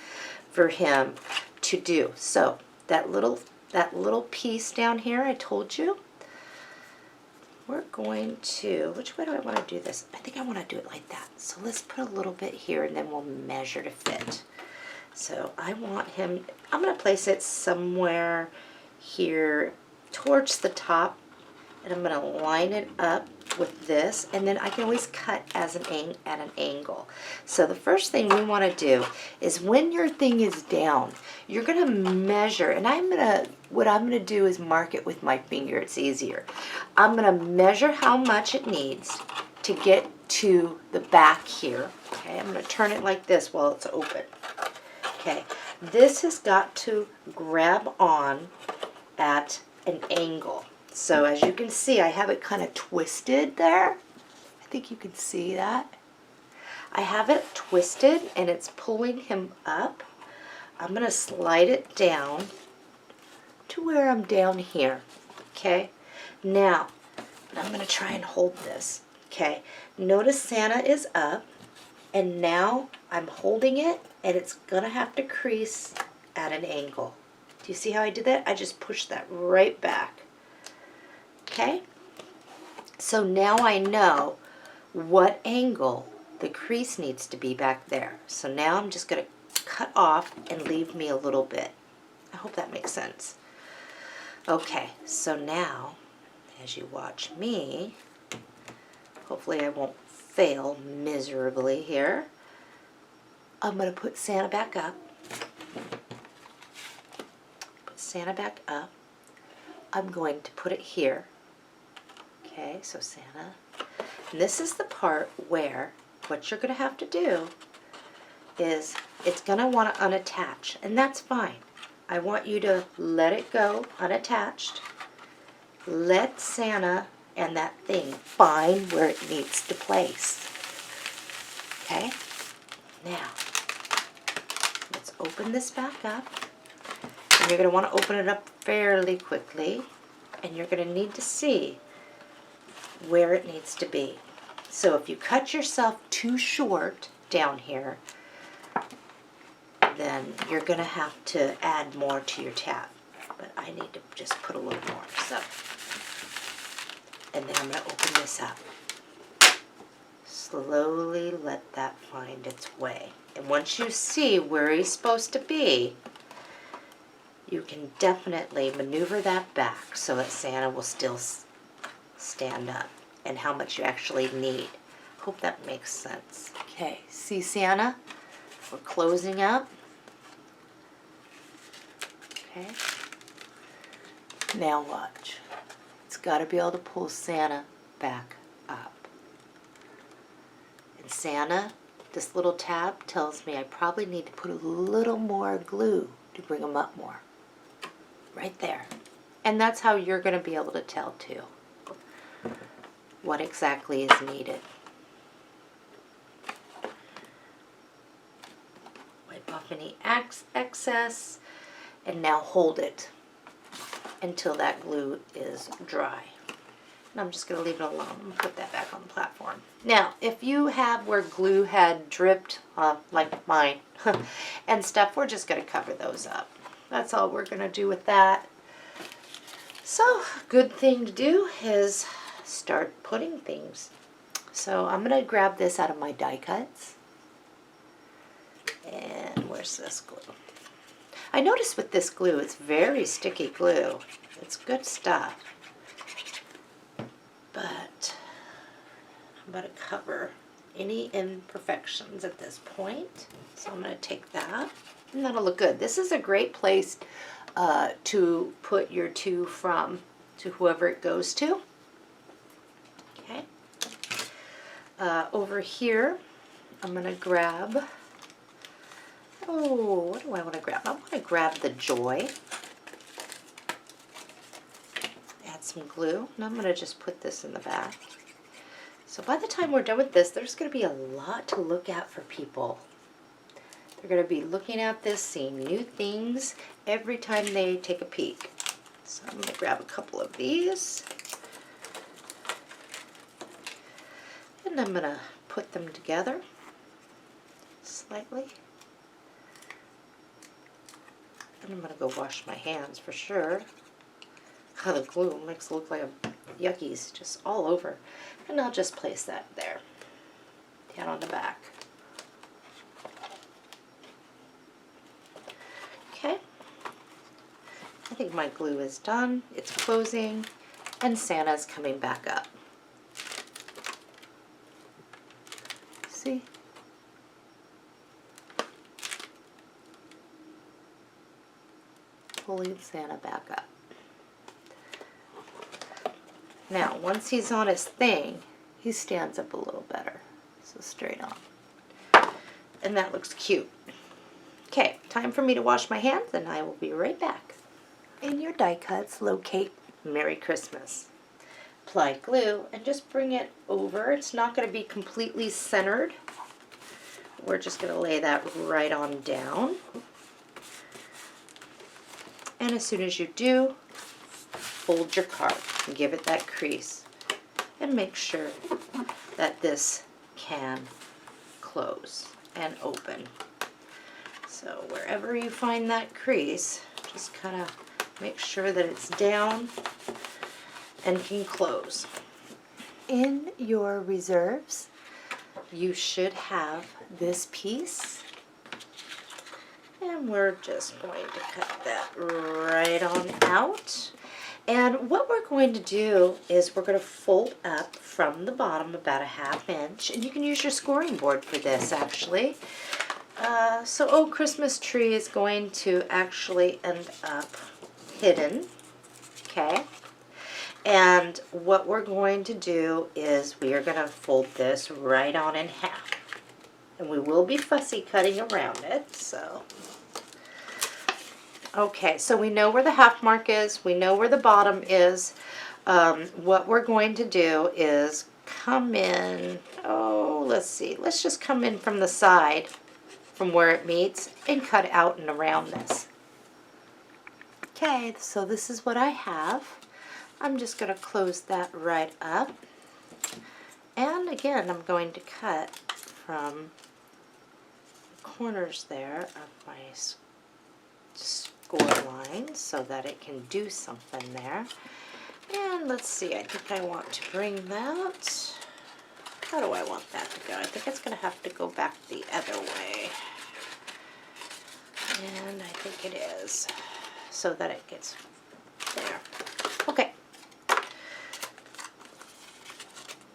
for him to do. So that little piece down here I told you, we're going to, which way do I want to do this? I think I want to do it like that. So let's put a little bit here, and then we'll measure to fit. So I want him, I'm going to place it somewhere here towards the top, and I'm going to line it up with this, and then I can always cut as at an angle. So the first thing we want to do is when your thing is down, you're going to measure, and what I'm going to do is mark it with my finger. It's easier. I'm going to measure how much it needs to get to the back here. Okay, I'm going to turn it like this while it's open. Okay, this has got to grab on at an angle. So as you can see, I have it kind of twisted there. I think you can see that. I have it twisted and it's pulling him up. I'm going to slide it down to where I'm down here. Okay, now I'm going to try and hold this. Okay, notice Santa is up And now I'm holding it, and it's gonna have to crease at an angle. Do you see how I did that? I just pushed that right back. Okay? So now I know what angle the crease needs to be back there. So now I'm just gonna cut off and leave me a little bit. I hope that makes sense. Okay, so now, as you watch me, hopefully I won't fail miserably here. I'm gonna put Santa back up. Put Santa back up. I'm going to put it here. Okay, so Santa. And this is the part where what you're gonna have to do is it's gonna wanna unattach, and that's fine. I want you to let it go unattached. Let Santa and that thing find where it needs to place. Okay? Now, let's open this back up. And you're going to want to open it up fairly quickly. And you're going to need to see where it needs to be. So if you cut yourself too short down here, then you're going to have to add more to your tab. But I need to just put a little more. So, and then I'm going to open this up. Slowly let that find its way. And once you see where he's supposed to be, you can definitely maneuver that back so that Santa will still stand up, and how much you actually need. Hope that makes sense. Okay, see Santa? We're closing up. Okay. Now watch. It's got to be able to pull Santa back up. And Santa, this little tab tells me I probably need to put a little more glue to bring him up more. Right there. And that's how you're going to be able to tell too what exactly is needed. Wipe off any excess, and now hold it until that glue is dry. And I'm just going to leave it alone. I'm going to put that back on the platform. Now, if you have where glue had dripped, like mine, and stuff, we're just going to cover those up. That's all we're going to do with that. So, good thing to do is start putting things. So, I'm going to grab this out of my die cuts. And where's this glue? I noticed with this glue, it's very sticky glue. It's good stuff. But I'm going to cover any imperfections at this point. So I'm going to take that, and that'll look good. This is a great place to put your to from to whoever it goes to. Okay. Over here, I'm going to grab, what do I want to grab? I want to grab the Joy. Add some glue, and I'm going to just put this in the back. So by the time we're done with this, there's going to be a lot to look at for people. They're going to be looking at this, seeing new things every time they take a peek. So I'm going to grab a couple of these. And I'm going to put them together slightly. And I'm going to go wash my hands for sure. Oh, the glue makes it look like a yuckies just all over. And I'll just place that there, down on the back. Okay. I think my glue is done. It's closing, and Santa's coming back up. See? Pulling Santa back up. Now, once he's on his thing, he stands up a little better. So straight on. And that looks cute. Okay, time for me to wash my hands, and I will be right back. In your die cuts, locate Merry Christmas. Apply glue and just bring it over. It's not going to be completely centered. We're just going to lay that right on down. And as soon as you do, fold your card and give it that crease. And make sure that this can close and open. So wherever you find that crease, just kind of make sure that it's down and can close. In your reserves, you should have this piece, and we're just going to cut that right on out. And what we're going to do is we're going to fold up from the bottom about a 1/2 inch, and you can use your scoring board for this actually. So Old Christmas Tree is going to actually end up hidden, okay? And what we're going to do is we are going to fold this right on in half. And we will be fussy cutting around it, so. Okay, so we know where the half mark is. We know where the bottom is. What we're going to do is come in, let's see. Let's just come in from the side, from where it meets, and cut out and around this. Okay, so this is what I have. I'm just going to close that right up. And again, I'm going to cut from the corners there of my score line so that it can do something there. And let's see, I think I want to bring that. How do I want that to go? I think it's going to have to go back the other way. And I think it is, so that it gets there. Okay.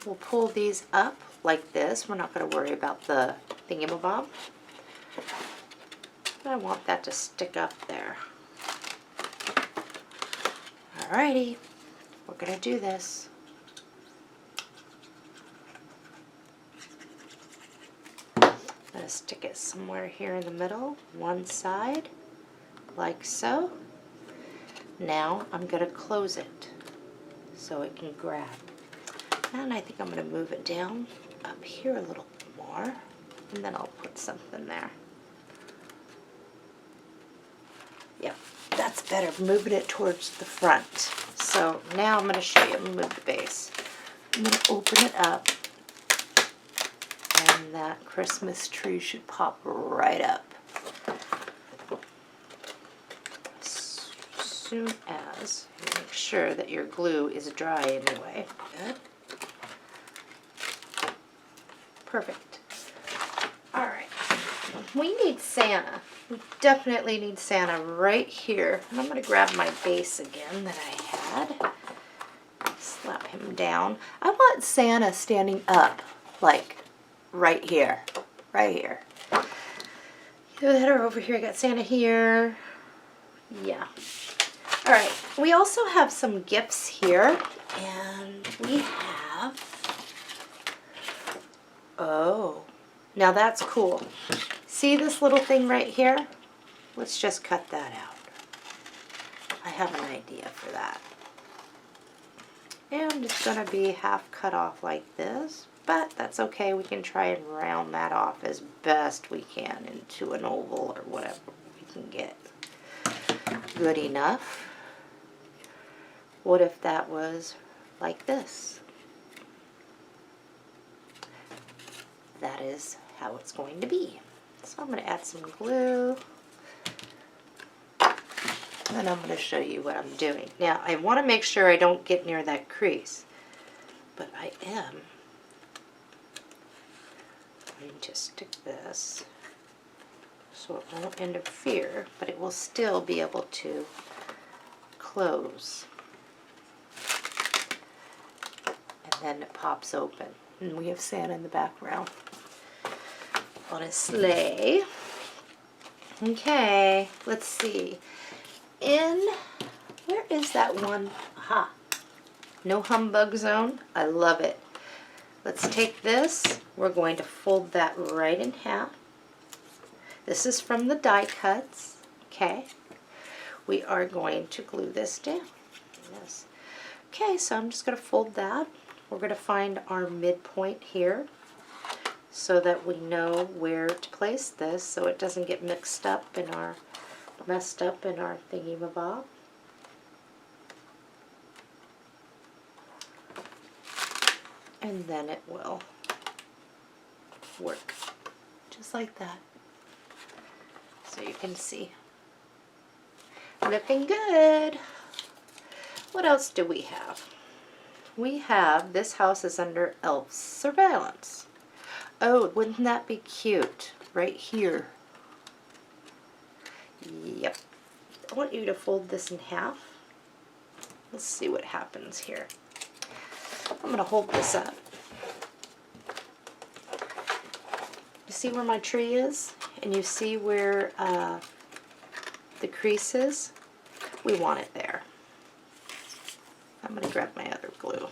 We'll pull these up like this. We're not going to worry about the thingamabob. I want that to stick up there. Alrighty, we're going to do this. I'm going to stick it somewhere here in the middle, one side, like so. Now I'm going to close it so it can grab. And I think I'm going to move it down up here a little more, and then I'll put something there. Yep, that's better, moving it towards the front. So now I'm going to show you, I'm going to move the base. I'm going to open it up, and that Christmas tree should pop right up. As soon as you make sure that your glue is dry anyway. Good. Perfect. All right. We need Santa. We definitely need Santa right here. And I'm going to grab my base again that I had. Slap him down. I want Santa standing up, like right here. Right here. Either that or over here. I got Santa here. Yeah. All right. We also have some gifts here. And we have... Oh, now that's cool. See this little thing right here? Let's just cut that out. I have an idea for that. And I'm just going to be half cut off like this, but that's okay. We can try and round that off as best we can into an oval or whatever we can get. Good enough. What if that was like this? That is how it's going to be. So I'm going to add some glue. And I'm going to show you what I'm doing. Now, I want to make sure I don't get near that crease. But I am going to stick this so it won't interfere, but it will still be able to close. And then it pops open. And we have Santa in the background on a sleigh. Okay, let's see. Where is that one? Aha. No humbug zone. I love it. Let's take this. We're going to fold that right in half. This is from the die cuts. Okay. We are going to glue this down. Yes. Okay, so I'm just going to fold that. We're going to find our midpoint here so that we know where to place this so it doesn't get messed up in our thingy-mabob. And then it will work just like that. So you can see. Looking good. What else do we have? We have, this house is under elf surveillance. Oh, wouldn't that be cute? Right here. Yep. I want you to fold this in half. Let's see what happens here. I'm going to hold this up. You see where my tree is? And you see where the crease is? We want it there. I'm going to grab my other glue.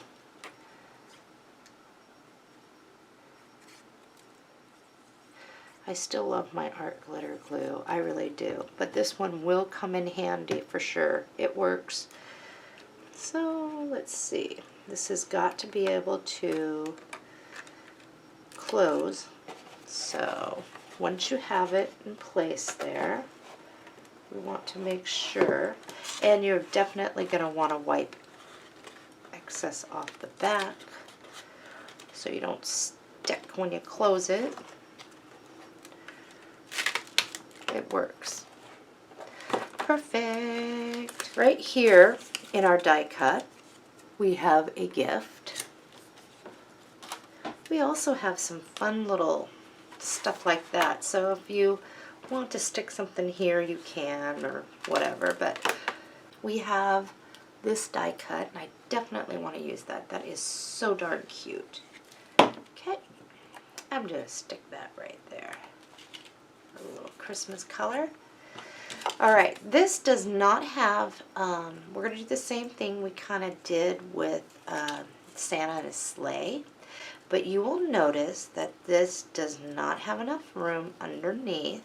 I still love my art glitter glue. I really do. But this one will come in handy for sure. It works. So let's see. This has got to be able to close. So once you have it in place there, we want to make sure, and you're definitely going to want to wipe excess off the back so you don't stick when you close it. It works. Perfect. Right here in our die cut, we have a gift. We also have some fun little stuff like that. So if you want to stick something here, you can, or whatever. But we have this die cut, and I definitely want to use that. That is so darn cute. Okay, I'm going to stick that right there. A little Christmas color. All right, this does not have, we're going to do the same thing we kind of did with Santa and his sleigh, but you will notice that this does not have enough room underneath.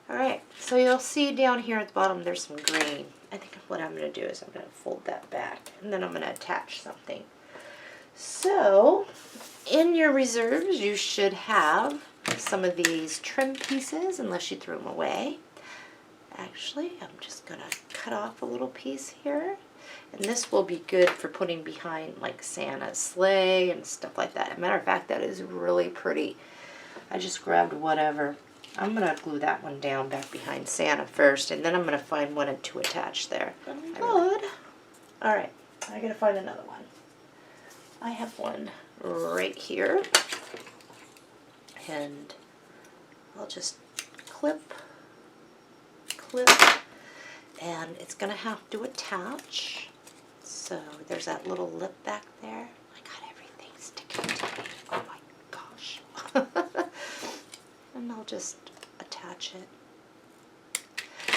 All right, so you'll see down here at the bottom there's some green. I think what I'm going to do is I'm going to fold that back, and then I'm going to attach something. So in your reserves you should have some of these trim pieces, unless you threw them away. Actually, I'm just going to cut off a little piece here, and this will be good for putting behind like Santa's sleigh and stuff like that. As a matter of fact, that is really pretty. I just grabbed whatever. I'm going to glue that one down back behind Santa first, and then I'm going to find one to attach there. Good. All right, I got to find another one. I have one right here, and I'll just clip, and it's going to have to attach. So there's that little lip back there. I got everything sticking to me. Oh my gosh. And I'll just attach it.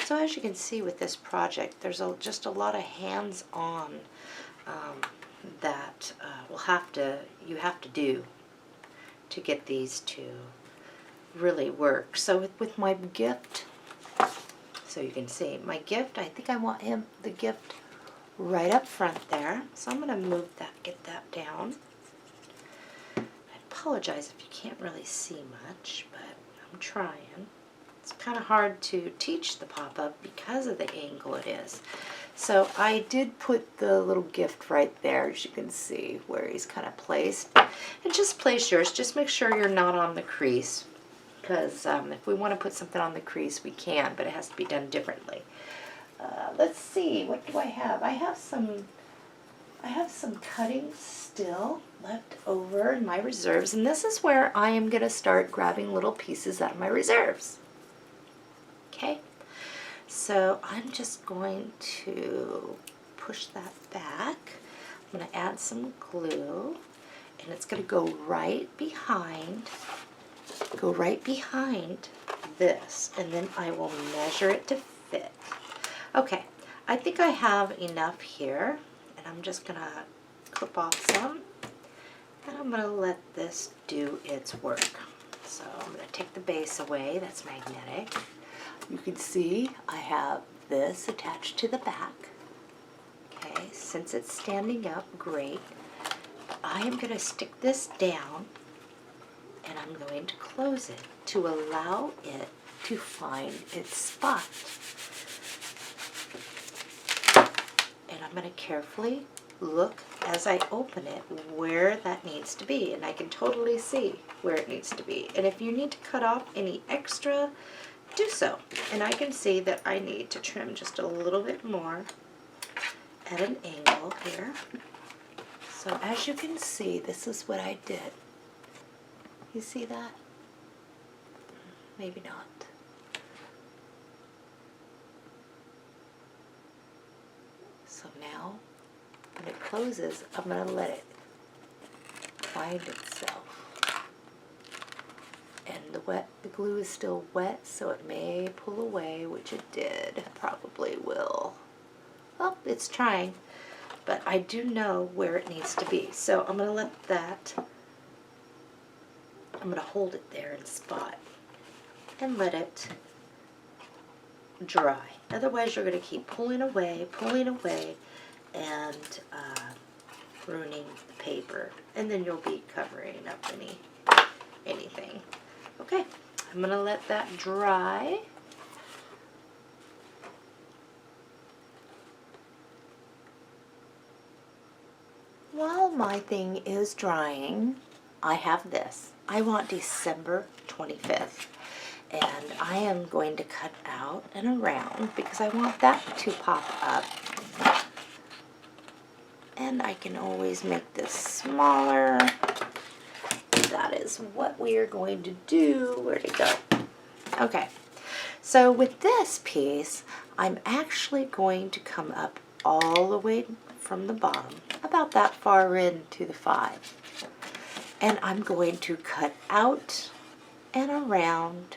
So as you can see with this project, there's just a lot of hands-on that you have to do to get these to really work. So with my gift, so you can see my gift, I think I want the gift right up front there. So I'm going to move that, get that down. I apologize if you can't really see much, but I'm trying. It's kind of hard to teach the pop-up because of the angle it is. So I did put the little gift right there, as you can see, where he's kind of placed. And just place yours. Just make sure you're not on the crease, because if we want to put something on the crease, we can, but it has to be done differently. Let's see, what do I have? I have some cutting still left over in my reserves, and this is where I am going to start grabbing little pieces out of my reserves. Okay, so I'm just going to push that back. I'm going to add some glue, and it's going to go right behind this, and then I will measure it to fit. Okay, I think I have enough here, and I'm just going to clip off some, and I'm going to let this do its work. So I'm going to take the base away. That's magnetic. You can see I have this attached to the back. Okay, since it's standing up, great. I am going to stick this down, and I'm going to close it to allow it to find its spot. And I'm going to carefully look as I open it where that needs to be, and I can totally see where it needs to be. And if you need to cut off any extra, do so. And I can see that I need to trim just a little bit more at an angle here. So as you can see, this is what I did. You see that? Maybe not. So now, when it closes, I'm going to let it find itself. And the glue is still wet, so it may pull away, which it did. Probably will. Well, it's trying, but I do know where it needs to be. So I'm going to let that, I'm going to hold it there in spot and let it dry. Otherwise, you're going to keep pulling away, and ruining the paper. And then you'll be covering up anything. Okay, I'm going to let that dry. While my thing is drying, I have this. I want December 25th. And I am going to cut out and around because I want that to pop up. And I can always make this smaller. That is what we are going to do. Where'd it go? Okay. So with this piece, I'm actually going to come up all the way from the bottom, about that far into the 5. And I'm going to cut out and around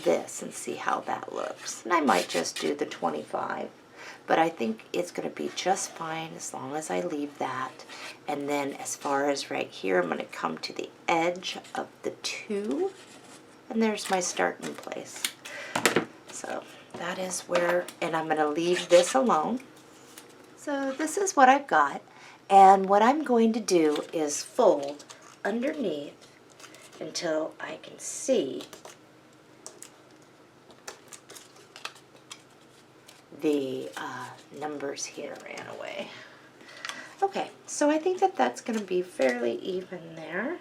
this and see how that looks. And I might just do the 25, but I think it's going to be just fine as long as I leave that. And then as far as right here, I'm going to come to the edge of the 2, and there's my starting place. So that is where, and I'm going to leave this alone. So this is what I've got, and what I'm going to do is fold underneath until I can see the numbers here ran away. Okay, so I think that that's going to be fairly even there.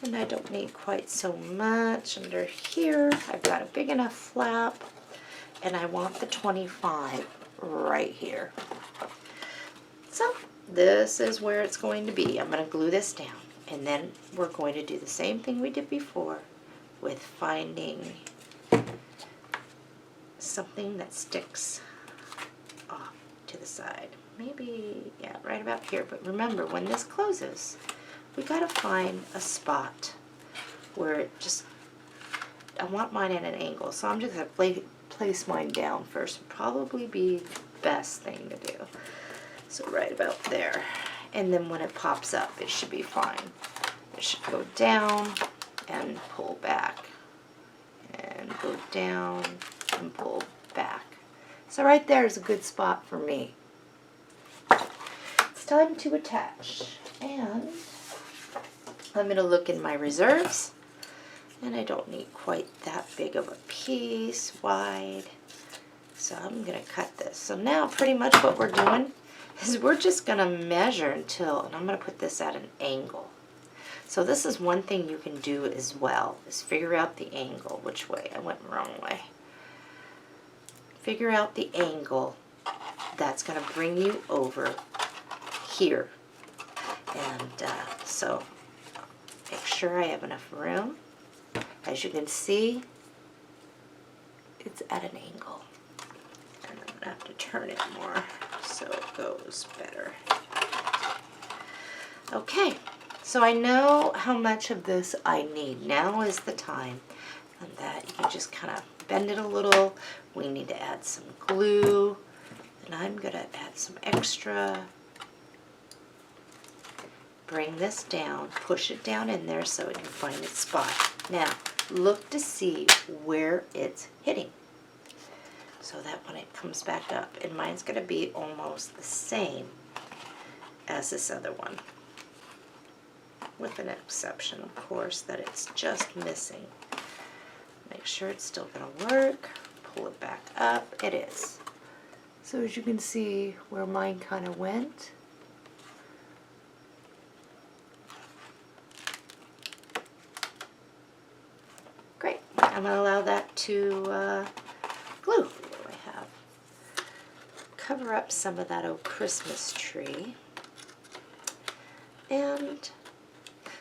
And I don't need quite so much under here. I've got a big enough flap, and I want the 25 right here. So this is where it's going to be. I'm going to glue this down, and then we're going to do the same thing we did before with finding something that sticks off to the side. Maybe, yeah, right about here. But remember, when this closes, we got to find a spot where it just, I want mine at an angle. So I'm just going to place mine down first. Probably be the best thing to do. So right about there. And then when it pops up, it should be fine. It should go down and pull back. And go down and pull back. So right there is a good spot for me. It's time to attach. And I'm going to look in my reserves. And I don't need quite that big of a piece wide. So I'm going to cut this. So now pretty much what we're doing is we're just going to measure until, and I'm going to put this at an angle. So this is one thing you can do as well, is figure out the angle. Which way? I went the wrong way. Figure out the angle that's going to bring you over here. And so make sure I have enough room. As you can see, it's at an angle. And I'm going to have to turn it more so it goes better. Okay, so I know how much of this I need. Now is the time that you can just kind of bend it a little. We need to add some glue, and I'm going to add some extra. Bring this down, push it down in there so it can find its spot. Now, look to see where it's hitting so that when it comes back up, and mine's going to be almost the same as this other one, with an exception, of course, that it's just missing. Make sure it's still going to work. Pull it back up. It is. So as you can see where mine kind of went. Great. I'm going to allow that to glue. What do I have? Cover up some of that old Christmas tree. And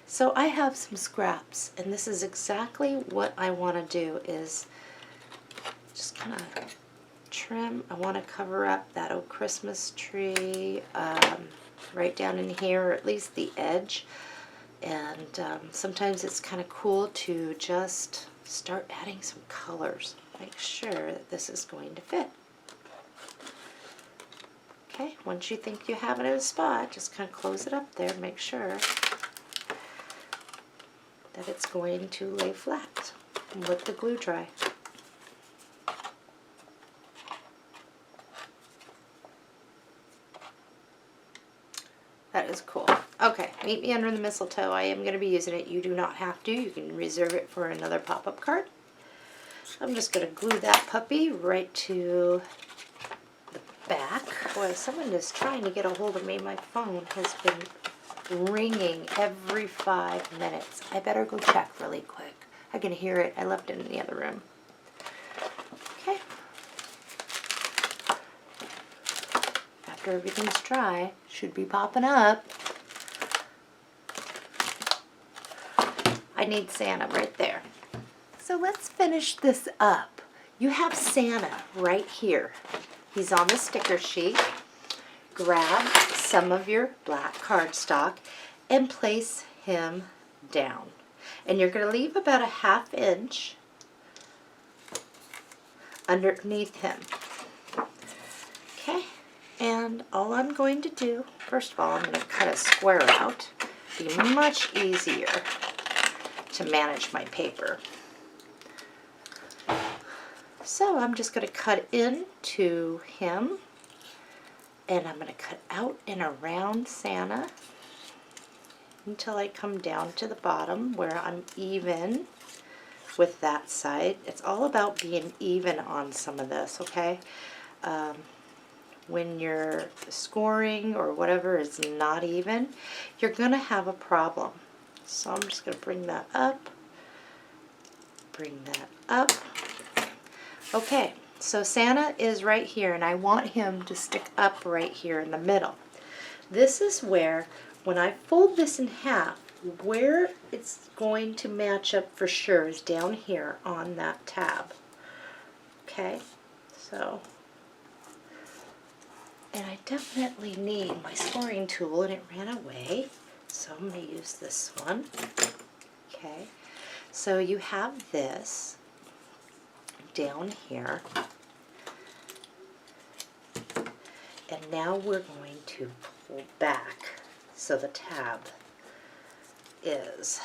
so I have some scraps, and this is exactly what I want to do, is just kind of trim. I want to cover up that old Christmas tree right down in here, or at least the edge. And sometimes it's kind of cool to just start adding some colors. Make sure that this is going to fit. Okay, once you think you have it in a spot, just kind of close it up there. Make sure that it's going to lay flat and let the glue dry. That is cool. Okay, meet me under the mistletoe. I am going to be using it. You do not have to. You can reserve it for another pop-up card. I'm just going to glue that puppy right to the back. Boy, someone is trying to get a hold of me. My phone has been ringing every 5 minutes. I better go check really quick. I can hear it. I left it in the other room. Okay. After everything's dry, should be popping up. I need Santa right there. So let's finish this up. You have Santa right here. He's on the sticker sheet. Grab some of your black cardstock and place him down. And you're going to leave about a 1/2 inch underneath him. Okay, and all I'm going to do, first of all, I'm going to cut a square out. Be much easier to manage my paper. So I'm just going to cut into him, and I'm going to cut out and around Santa until I come down to the bottom where I'm even with that side. It's all about being even on some of this, okay? When you're scoring or whatever is not even, you're going to have a problem. So I'm just going to bring that up, bring that up. Okay, so Santa is right here, and I want him to stick up right here in the middle. This is where, when I fold this in half, where it's going to match up for sure is down here on that tab. Okay, so, and I definitely need my scoring tool, and it ran away, so I'm going to use this one. Okay, so you have this down here, and now we're going to pull back so the tab is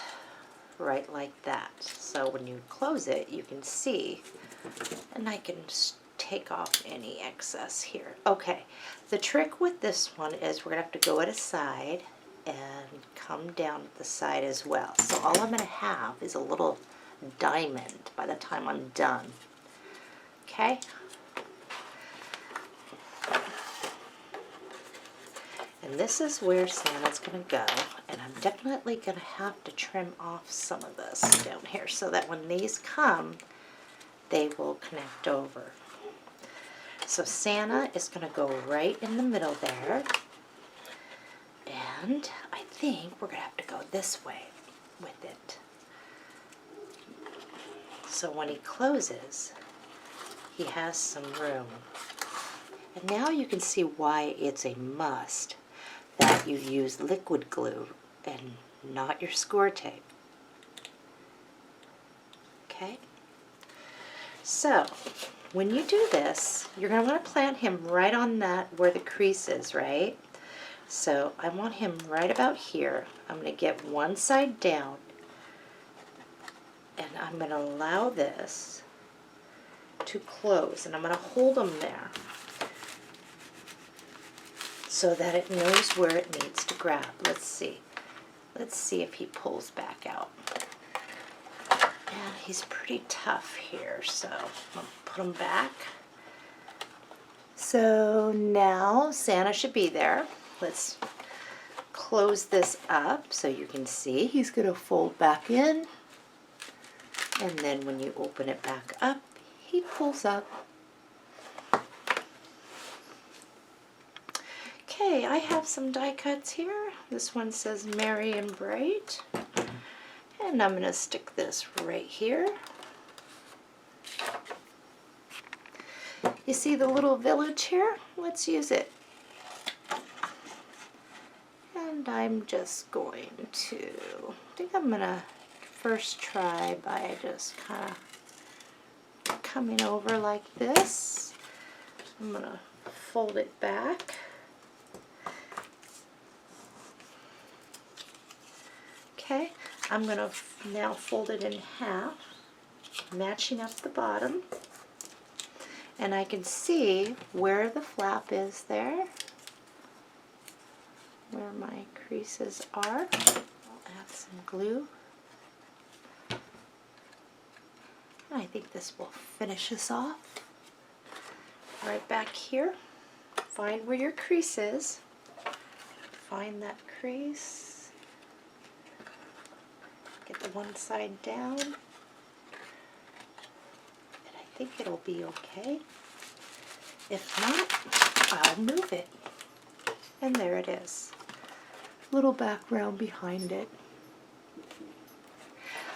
right like that. So when you close it, you can see, and I can take off any excess here. Okay, the trick with this one is we're gonna have to go at a side and come down at the side as well. So all I'm gonna have is a little diamond by the time I'm done. Okay? And this is where Santa's going to go, and I'm definitely going to have to trim off some of this down here so that when these come, they will connect over. So Santa is going to go right in the middle there, and I think we're going to have to go this way with it. So when he closes, he has some room. And now you can see why it's a must that you use liquid glue and not your score tape. Okay? So, when you do this, you're going to want to plant him right on that where the crease is, right? So, I want him right about here. I'm going to get one side down, and I'm going to allow this to close, and I'm going to hold them there so that it knows where it needs to grab. Let's see. Let's see if he pulls back out. And he's pretty tough here, so I'm going to put him back So now Santa should be there. Let's close this up so you can see. He's going to fold back in, and then when you open it back up, he pulls up. Okay, I have some die cuts here. This one says Merry and Bright, and I'm going to stick this right here. You see the little village here? Let's use it. And I'm just going to, I think I'm going to first try by just kind of coming over like this. I'm going to fold it back. Okay, I'm going to now fold it in half, matching up the bottom. And I can see where the flap is there, where my creases are. I'll add some glue. I think this will finish us off. Right back here, find where your crease is. Find that crease. Get the one side down. I think it'll be okay. If not, I'll move it. And there it is. Little background behind it.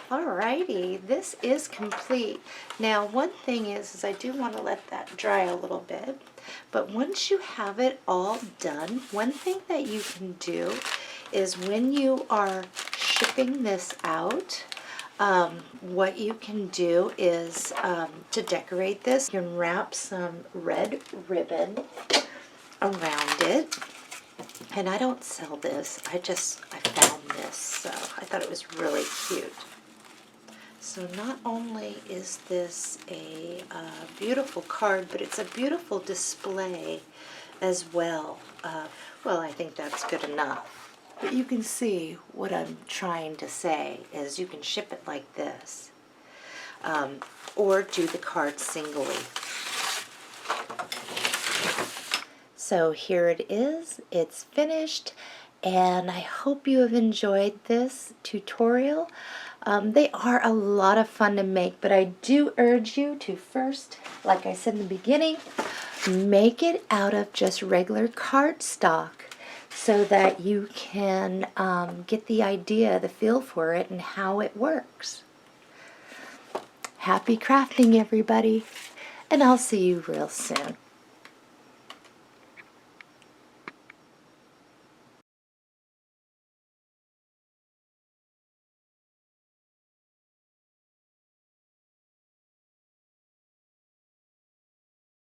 Alrighty, this is complete. Now one thing is I do want to let that dry a little bit, but once you have it all done, one thing that you can do is when you are shipping this out, what you can do is to decorate this, you can wrap some red ribbon around it. And I don't sell this, I found this, so I thought it was really cute. So not only is this a beautiful card, but it's a beautiful display as well. Well, I think that's good enough. But you can see what I'm trying to say is you can ship it like this, or do the card singly. So here it is, it's finished, and I hope you have enjoyed this tutorial. They are a lot of fun to make, but I do urge you to first, like I said in the beginning, make it out of just regular cardstock, so that you can get the idea, the feel for it, and how it works. Happy crafting, everybody, and I'll see you real soon.